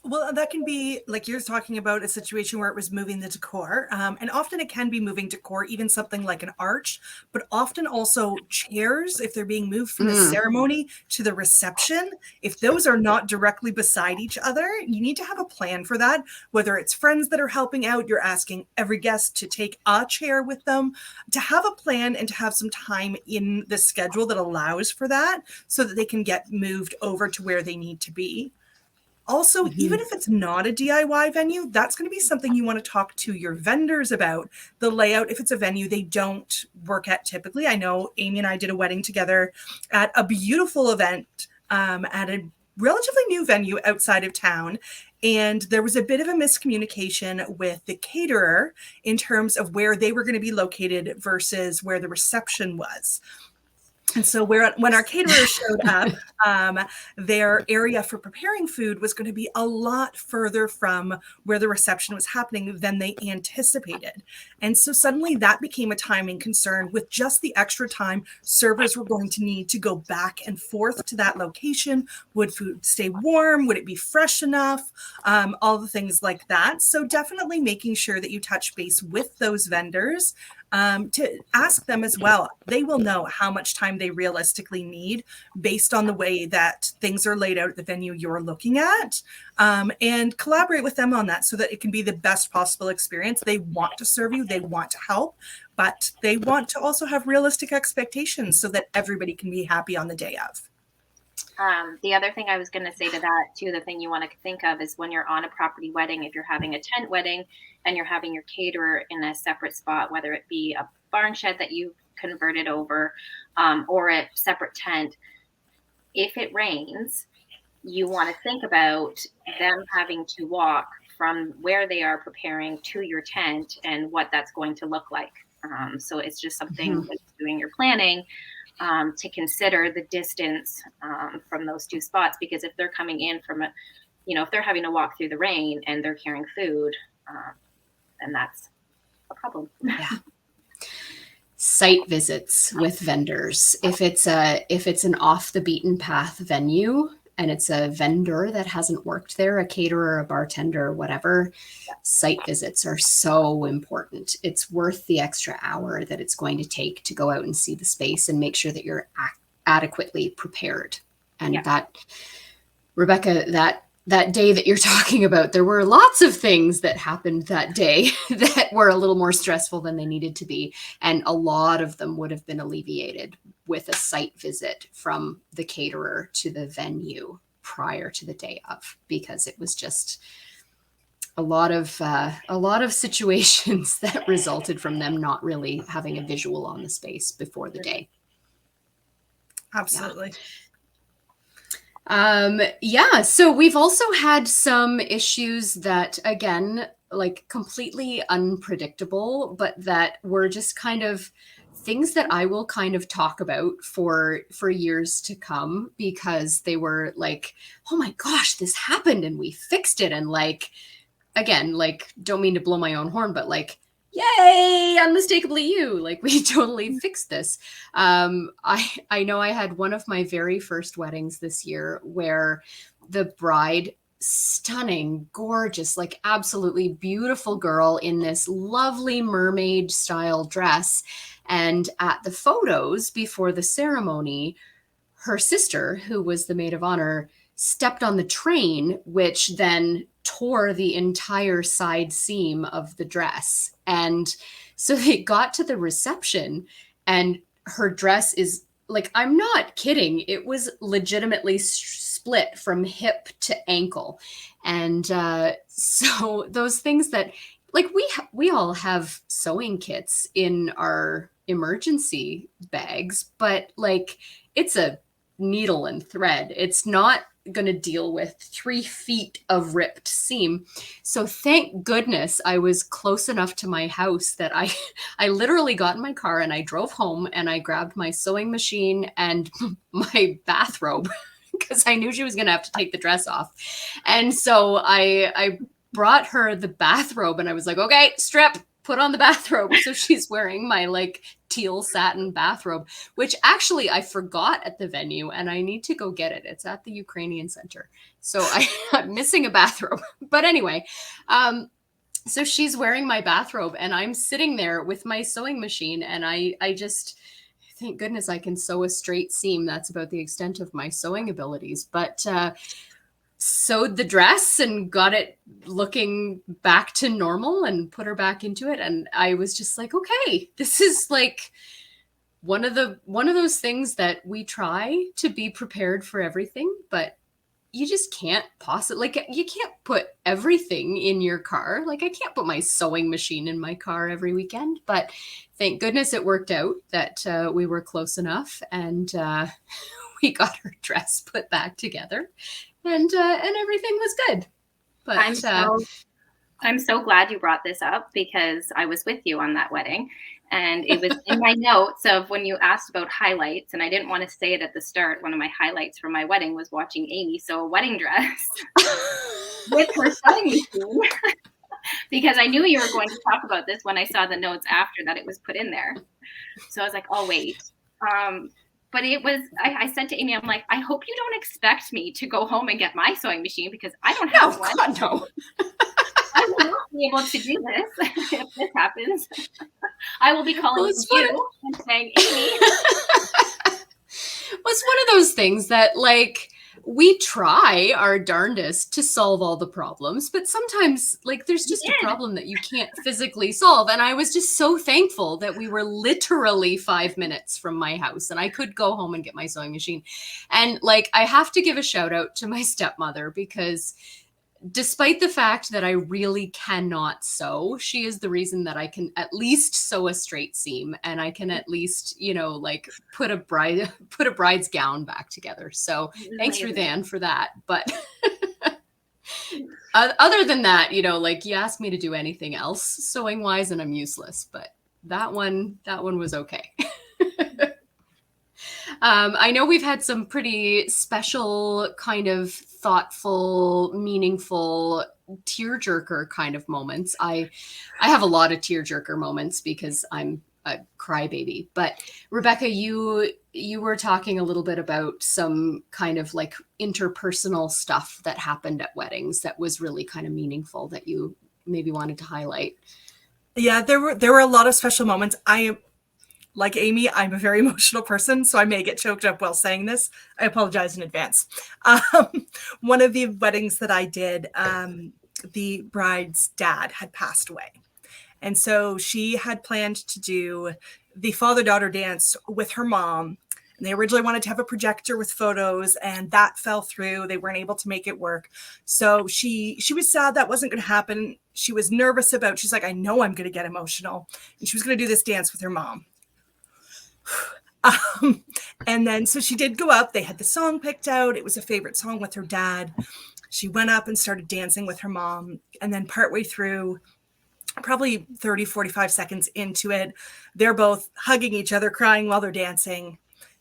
E: Well, that can be, like you're talking about, a situation where it was moving the decor. And often it can be moving decor, even something like an arch, but often also chairs, if they're being moved from the ceremony to the reception. If those are not directly beside each other, you need to have a plan for that. Whether it's friends that are helping out, you're asking every guest to take a chair with them, to have a plan and to have some time in the schedule that allows for that so that they can get moved over to where they need to be. Also, even if it's not a DIY venue, that's going to be something you want to talk to your vendors about. The layout, if it's a venue they don't work at typically. I know Amy and I did a wedding together at a beautiful event at a relatively new venue outside of town. And there was a bit of a miscommunication with the caterer in terms of where they were going to be located versus where the reception was. And so when our caterer showed up, their area for preparing food was going to be a lot further from where the reception was happening than they anticipated. And so suddenly that became a timing concern. With just the extra time, servers were going to need to go back and forth to that location. Would food stay warm? Would it be fresh enough? All the things like that. So definitely making sure that you touch base with those vendors to ask them as well. They will know how much time they realistically need based on the way that things are laid out at the venue you're looking at, and collaborate with them on that so that it can be the best possible experience. They want to serve you, they want to help, but they want to also have realistic expectations so that everybody can be happy on the day of.
C: The other thing I was going to say to that too, the thing you want to think of is when you're on a property wedding, if you're having a tent wedding and you're having your caterer in a separate spot, whether it be a barn shed that you converted over or a separate tent, if it rains, you want to think about them having to walk from where they are preparing to your tent and what that's going to look like. So it's just something when doing your planning to consider the distance from those two spots, because if they're coming in from if they're having to walk through the rain and they're carrying food, then that's a problem.
A: Yeah. Site visits with vendors. If it's an off the beaten path venue and it's a vendor that hasn't worked there, a caterer, a bartender, whatever, site visits are so important. It's worth the extra hour that it's going to take to go out and see the space and make sure that you're adequately prepared. And that, Rebecca, that that day that you're talking about, there were lots of things that happened that day that were a little more stressful than they needed to be. And a lot of them would have been alleviated with a site visit from the caterer to the venue prior to the day of, because it was just a lot of situations that resulted from them not really having a visual on the space before the day.
E: Absolutely.
A: So we've also had some issues that, again, like completely unpredictable, but that were just kind of things that I will kind of talk about for years to come, because they were like, oh my gosh, this happened and we fixed it. And like, again, like, don't mean to blow my own horn, but like, yay, Unmistakably You, like we totally fixed this. I know I had one of my very first weddings this year where the bride, stunning, gorgeous, like absolutely beautiful girl in this lovely mermaid style dress. And at the photos before the ceremony, her sister, who was the maid of honor, stepped on the train, which then tore the entire side seam of the dress. And so they got to the reception, and her dress is like, I'm not kidding, it was legitimately split from hip to ankle. And so those things that, like, we all have sewing kits in our emergency bags, but like, it's a needle and thread. It's not going to deal with 3 feet of ripped seam. So thank goodness I was close enough to my house that I literally got in my car and I drove home and I grabbed my sewing machine and my bathrobe because I knew she was going to have to take the dress off. And so I brought her the bathrobe and I was like, okay, strip, put on the bathrobe. So she's wearing my like teal satin bathrobe, which actually I forgot at the venue and I need to go get it. It's at the Ukrainian Center. So I'm missing a bathrobe. But anyway, so she's wearing my bathrobe and I'm sitting there with my sewing machine, and I just, thank goodness I can sew a straight seam. That's about the extent of my sewing abilities. But sewed the dress and got it looking back to normal and put her back into it. And I was just like, okay, this is like one of those things that we try to be prepared for everything, but you just can't possibly, like, you can't put everything in your car. Like, I can't put my sewing machine in my car every weekend, but thank goodness it worked out that we were close enough, and we got her dress put back together, and everything was good. But
C: I'm so glad you brought this up, because I was with you on that wedding, and it was in my notes of when you asked about highlights, and I didn't want to say it at the start. One of my highlights from my wedding was watching Amy sew a wedding dress with her sewing machine, because I knew you were going to talk about this when I saw the notes after that it was put in there. So I was like, oh, wait. But it was, I said to Amy, I'm like, I hope you don't expect me to go home and get my sewing machine, because I don't have one.
A: God, no.
C: I will not be able to do this if this happens. I will be calling you and saying, Amy.
A: Well, it's one of those things that, like, we try our darndest to solve all the problems, but sometimes, like, there's just a problem that you can't physically solve. And I was just so thankful that we were literally 5 minutes from my house and I could go home and get my sewing machine. And, like, I have to give a shout out to my stepmother, because despite the fact that I really cannot sew, she is the reason that I can at least sew a straight seam, and I can at least, you know, like put a bride's gown back together. So thanks, Regan, for that. But other than that, you know, like, you ask me to do anything else sewing wise and I'm useless, but that one was okay. I know we've had some pretty special, kind of thoughtful, meaningful, tearjerker kind of moments. I have a lot of tearjerker moments because I'm a crybaby. But Rebecca, you were talking a little bit about some kind of like interpersonal stuff that happened at weddings that was really kind of meaningful that you maybe wanted to highlight.
E: Yeah, there were a lot of special moments. like Amy, I'm a very emotional person, so I may get choked up while saying this. I apologize in advance. One of the weddings that I did, the bride's dad had passed away. And so she had planned to do the father-daughter dance with her mom. And they originally wanted to have a projector with photos, and that fell through. They weren't able to make it work. So she was sad that wasn't going to happen. She was nervous about, she's like, I know I'm going to get emotional. And she was going to do this dance with her mom. And then, so she did go up. They had the song picked out. It was a favorite song with her dad. She went up and started dancing with her mom. And then partway through, probably 30, 45 seconds into it, they're both hugging each other, crying while they're dancing.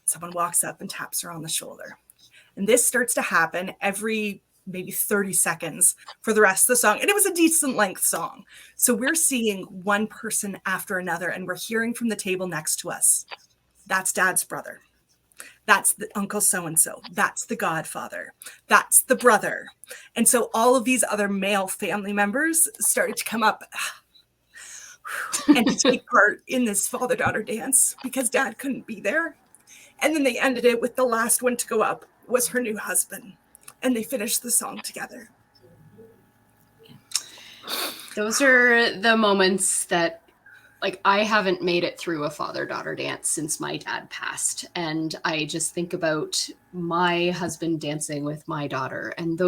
E: Someone walks up and taps her on the shoulder. And this starts to happen every maybe 30 seconds for the rest of the song. And it was a decent length song. So we're seeing one person after another, and we're hearing from the table next to us, that's Dad's brother. That's the uncle so-and-so. That's the godfather. That's the brother. And so all of these other male family members started to come up and to take part in this father-daughter dance because Dad couldn't be there. And then they ended it with the last one to go up was her new husband. And they finished the song together.
A: Those are the moments that, like, I haven't made it through a father-daughter dance since my dad passed. And I just think about my husband dancing with my daughter. And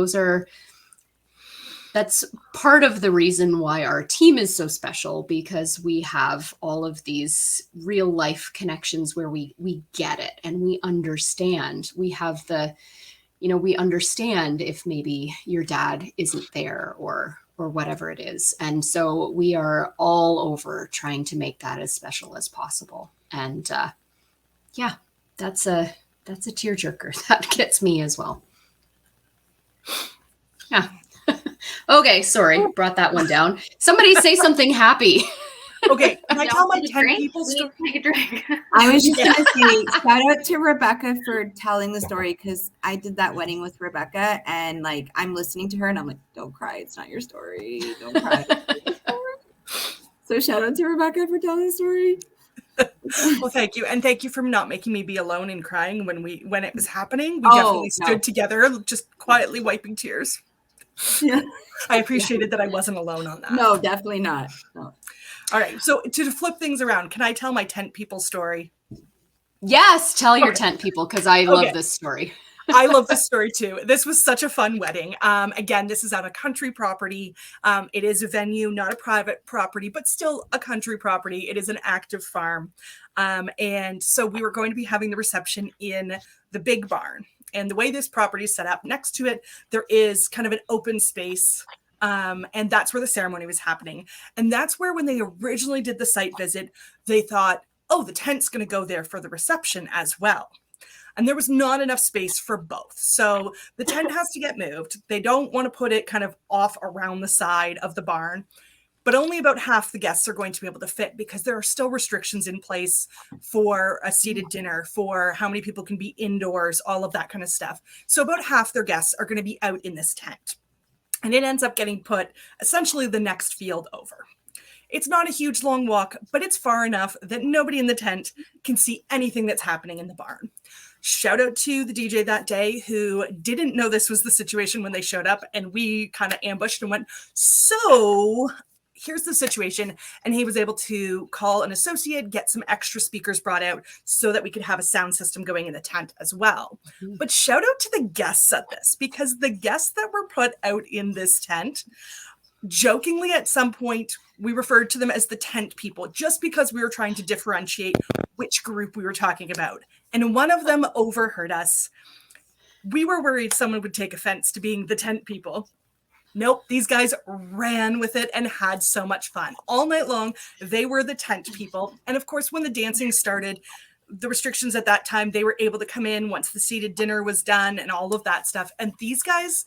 A: that's part of the reason why our team is so special, because we have all of these real life connections where we get it and we understand. We have we understand if maybe your dad isn't there or whatever it is. And so we are all over trying to make that as special as possible. And that's a tearjerker. That gets me as well. Yeah. Okay, sorry, brought that one down. Somebody say something happy.
E: Okay, can I tell my 10
C: drink?
E: people story?
C: Take a drink.
G: I was just going to say, shout out to Rebecca for telling the story, because I did that wedding with Rebecca, and like I'm listening to her and I'm like, don't cry. It's not your story. Don't cry. So shout out to Rebecca for telling the story.
E: Well, thank you. And thank you for not making me be alone and crying when it was happening. We definitely stood together, just quietly wiping tears.
G: Yeah.
E: I appreciated that I wasn't alone on that.
G: No, definitely not. No.
E: All right. So to flip things around, can I tell my tent people story?
A: Yes, tell your tent people, because I love this story.
E: I love this story too. This was such a fun wedding. Again, this is on a country property. It is a venue, not a private property, but still a country property. It is an active farm. And so we were going to be having the reception in the big barn. And the way this property is set up, next to it, there is kind of an open space. And that's where the ceremony was happening. And that's where, when they originally did the site visit, they thought, oh, the tent's going to go there for the reception as well. And there was not enough space for both. So the tent has to get moved. They don't want to put it kind of off around the side of the barn, but only about half the guests are going to be able to fit, because there are still restrictions in place for a seated dinner, for how many people can be indoors, all of that kind of stuff. So about half their guests are going to be out in this tent. And it ends up getting put essentially the next field over. It's not a huge long walk, but it's far enough that nobody in the tent can see anything that's happening in the barn. Shout out to the DJ that day, who didn't know this was the situation when they showed up, and we kind of ambushed and went, so here's the situation. And he was able to call an associate, get some extra speakers brought out so that we could have a sound system going in the tent as well. Mm-hmm. But shout out to the guests at this, because the guests that were put out in this tent, jokingly at some point, we referred to them as the tent people, just because we were trying to differentiate which group we were talking about. And one of them overheard us. We were worried someone would take offense to being the tent people. Nope, these guys ran with it and had so much fun. All night long, they were the tent people. And of course, when the dancing started, the restrictions at that time, they were able to come in once the seated dinner was done and all of that stuff. And these guys,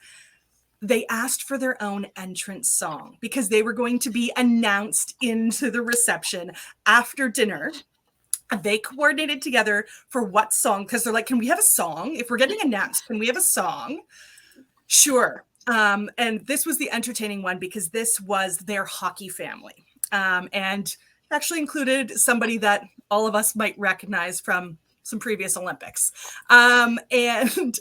E: they asked for their own entrance song, because they were going to be announced into the reception after dinner. They coordinated together for what song, because they're like, can we have a song? If we're getting announced, can we have a song? Sure. And this was the entertaining one, because this was their hockey family. And actually included somebody that all of us might recognize from some previous Olympics. And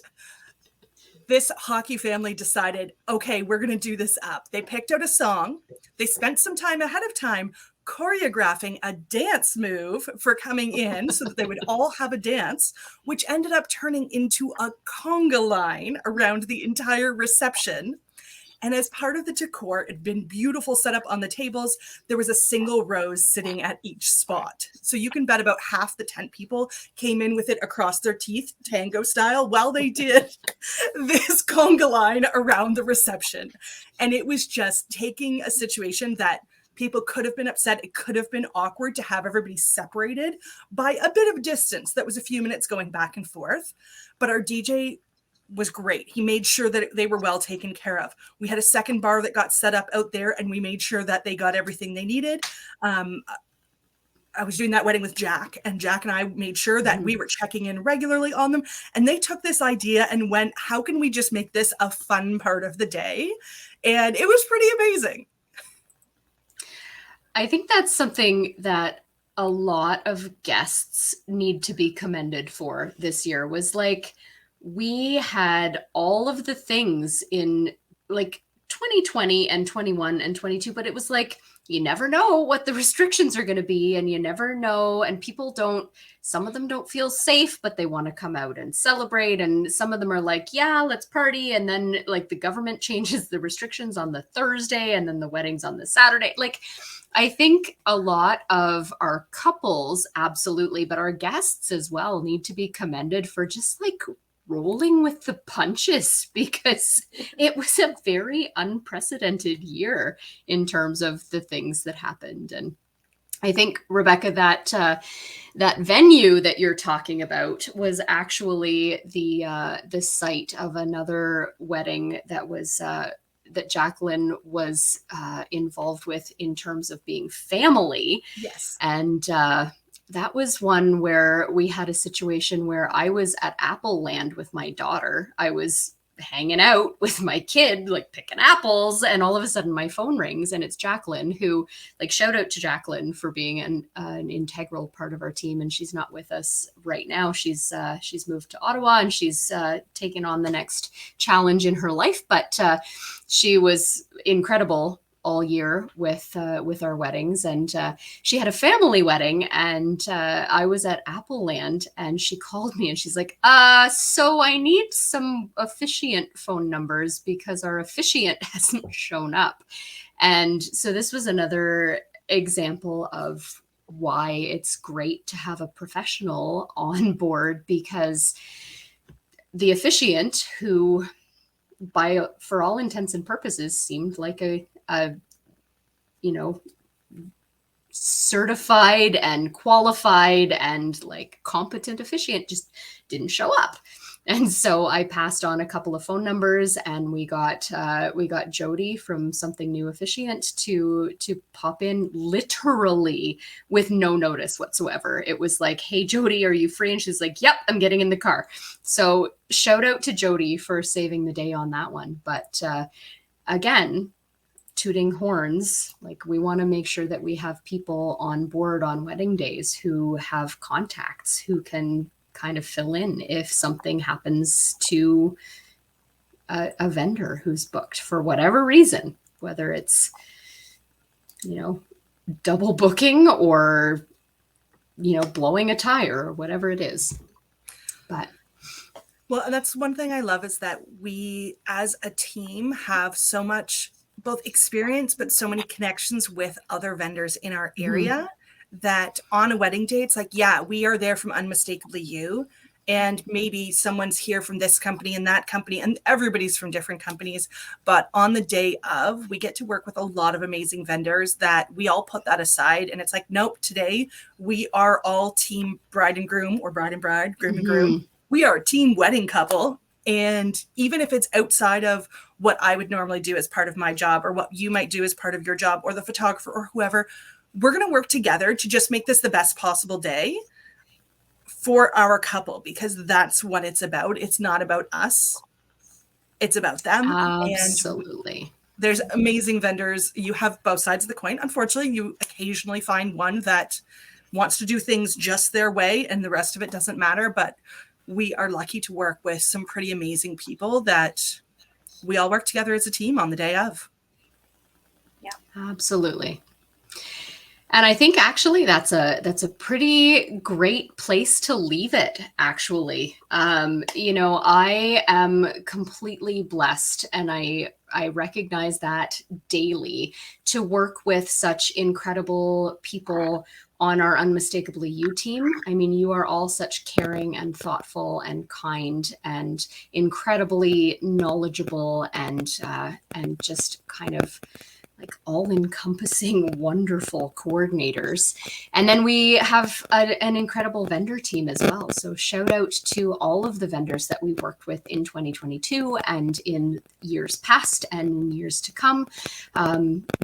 E: this hockey family decided, okay, we're going to do this up. They picked out a song. They spent some time ahead of time choreographing a dance move for coming in so that they would all have a dance, which ended up turning into a conga line around the entire reception. And as part of the decor, it had been beautiful setup on the tables. There was a single rose sitting at each spot. So you can bet about half the tent people came in with it across their teeth, tango style, while they did this conga line around the reception. And it was just taking a situation that people could have been upset. It could have been awkward to have everybody separated by a bit of distance. That was a few minutes going back and forth. But our DJ was great. He made sure that they were well taken care of. We had a second bar that got set up out there, and we made sure that they got everything they needed. I was doing that wedding with Jack, and Jack and I made sure that we were checking in regularly on them. And they took this idea and went, how can we just make this a fun part of the day? And it was pretty amazing.
A: I think that's something that a lot of guests need to be commended for this year, was like, we had all of the things in like 2020 and 21 and 22, but it was like, you never know what the restrictions are going to be, and you never know. And people some of them don't feel safe, but they want to come out and celebrate. And some of them are like, yeah, let's party. And then like the government changes the restrictions on the Thursday, and then the wedding's on the Saturday. Like, I think a lot of our couples, absolutely, but our guests as well, need to be commended for just like rolling with the punches, because it was a very unprecedented year in terms of the things that happened. And I think, Rebecca, that venue that you're talking about was actually the site of another wedding that was that Jacqueline was involved with in terms of being family.
E: Yes.
A: And that was one where we had a situation where I was at Apple Land with my daughter. I was hanging out with my kid, like picking apples, and all of a sudden my phone rings, and it's Jacqueline, who, like, shout out to Jacqueline for being an integral part of our team. And she's not with us right now. She's moved to Ottawa, and she's taken on the next challenge in her life. But she was incredible all year with our weddings, and she had a family wedding, and I was at Apple Land, and she called me and she's like, so I need some officiant phone numbers because our officiant hasn't shown up. And so this was another example of why it's great to have a professional on board, because the officiant, who for all intents and purposes seemed like a certified and qualified and like competent officiant, just didn't show up. And so I passed on a couple of phone numbers, and we got Jody from Something New Officiant to pop in literally with no notice whatsoever. It was like, hey, Jody, are you free? And she's like, yep, I'm getting in the car. So shout out to Jody for saving the day on that one. But again, tooting horns, like, we want to make sure that we have people on board on wedding days who have contacts, who can kind of fill in if something happens to a vendor who's booked for whatever reason, whether it's, double booking or, blowing a tire or whatever it is. But
E: well, and that's one thing I love, is that we as a team have so much both experience, but so many connections with other vendors in our area, that on a wedding day, it's like, yeah, we are there from Unmistakably You, and maybe someone's here from this company and that company, and everybody's from different companies. But on the day of, we get to work with a lot of amazing vendors that we all put that aside. And it's like, nope, today we are all team bride and groom, or bride and bride, groom and groom. We are a team wedding couple. And even if it's outside of what I would normally do as part of my job, or what you might do as part of your job, or the photographer or whoever, we're going to work together to just make this the best possible day for our couple, because that's what it's about. It's not about us. It's about them.
A: absolutely.
E: There's amazing vendors. You have both sides of the coin. Unfortunately, you occasionally find one that wants to do things just their way and the rest of it doesn't matter. But we are lucky to work with some pretty amazing people that we all work together as a team on the day of.
C: Yeah,
A: absolutely. And I think actually that's a pretty great place to leave it, actually. I am completely blessed, and I recognize that daily, to work with such incredible people on our Unmistakably You team. I mean, you are all such caring and thoughtful and kind and incredibly knowledgeable and just kind of like all-encompassing, wonderful coordinators. And then we have an incredible vendor team as well. So shout out to all of the vendors that we worked with in 2022 and in years past and in years to come.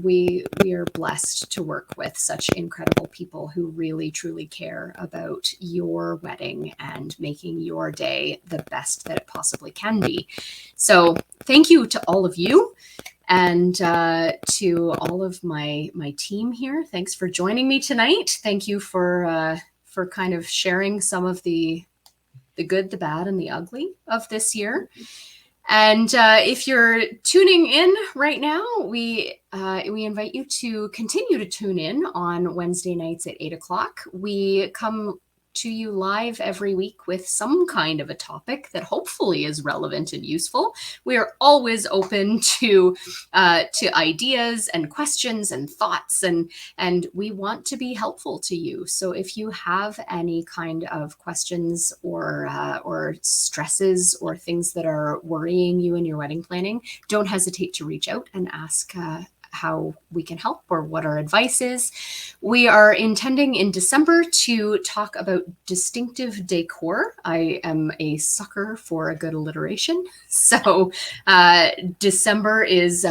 A: We are blessed to work with such incredible people who really, truly care about your wedding and making your day the best that it possibly can be. So thank you to all of you. And to all of my team here, thanks for joining me tonight. Thank you for kind of sharing some of the good, the bad, and the ugly of this year. And if you're tuning in right now, we invite you to continue to tune in on Wednesday nights at 8 o'clock. We come to you live every week with some kind of a topic that hopefully is relevant and useful. We are always open to ideas and questions and thoughts, and we want to be helpful to you. So if you have any kind of questions or stresses or things that are worrying you in your wedding planning, don't hesitate to reach out and ask how we can help or what our advice is. We are intending in December to talk about distinctive decor. I am a sucker for a good alliteration. So December is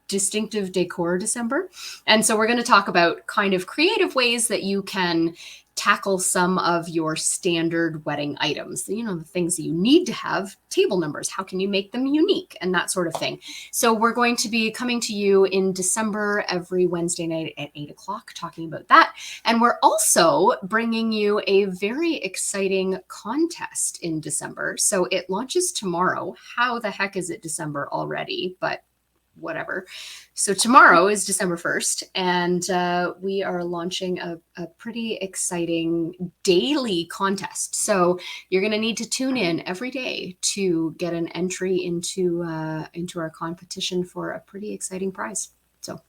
A: distinctive decor December. And so we're going to talk about kind of creative ways that you can tackle some of your standard wedding items, the things that you need to have, table numbers, how can you make them unique, and that sort of thing. So we're going to be coming to you in December every Wednesday night at 8 o'clock talking about that. And we're also bringing you a very exciting contest in December. So it launches tomorrow. How the heck is it December already? But whatever. So tomorrow is December 1st, and we are launching a pretty exciting daily contest. So you're going to need to tune in every day to get an entry into our competition for a pretty exciting prize. So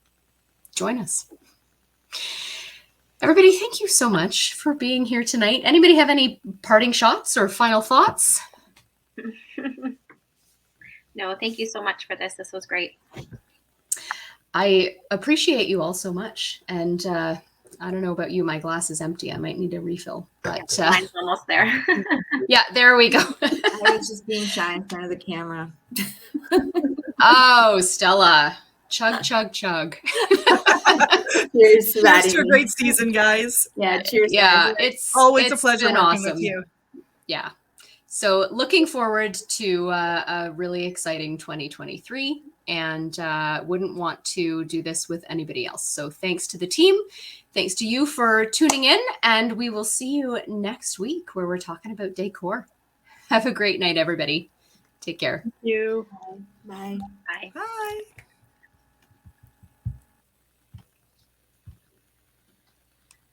A: join us. Everybody, thank you so much for being here tonight. Anybody have any parting shots or final thoughts?
C: No, thank you so much for this. This was great.
A: I appreciate you all so much. And I don't know about you, my glass is empty. I might need a refill. But
C: mine's almost there.
A: Yeah, there we go.
G: I was just being shy in front of the camera.
A: Oh, Stella. Chug, chug, chug.
G: Cheers to that.
E: Cheers to a great season, guys.
G: Yeah, cheers.
A: Yeah,
G: guys.
E: Always a pleasure
A: been
E: working
A: awesome
E: with you.
A: Yeah. So looking forward to a really exciting 2023, and wouldn't want to do this with anybody else. So thanks to the team. Thanks to you for tuning in, and we will see you next week where we're talking about decor. Have a great night, everybody. Take care.
B: Thank you.
G: Bye.
C: Bye.
E: Bye.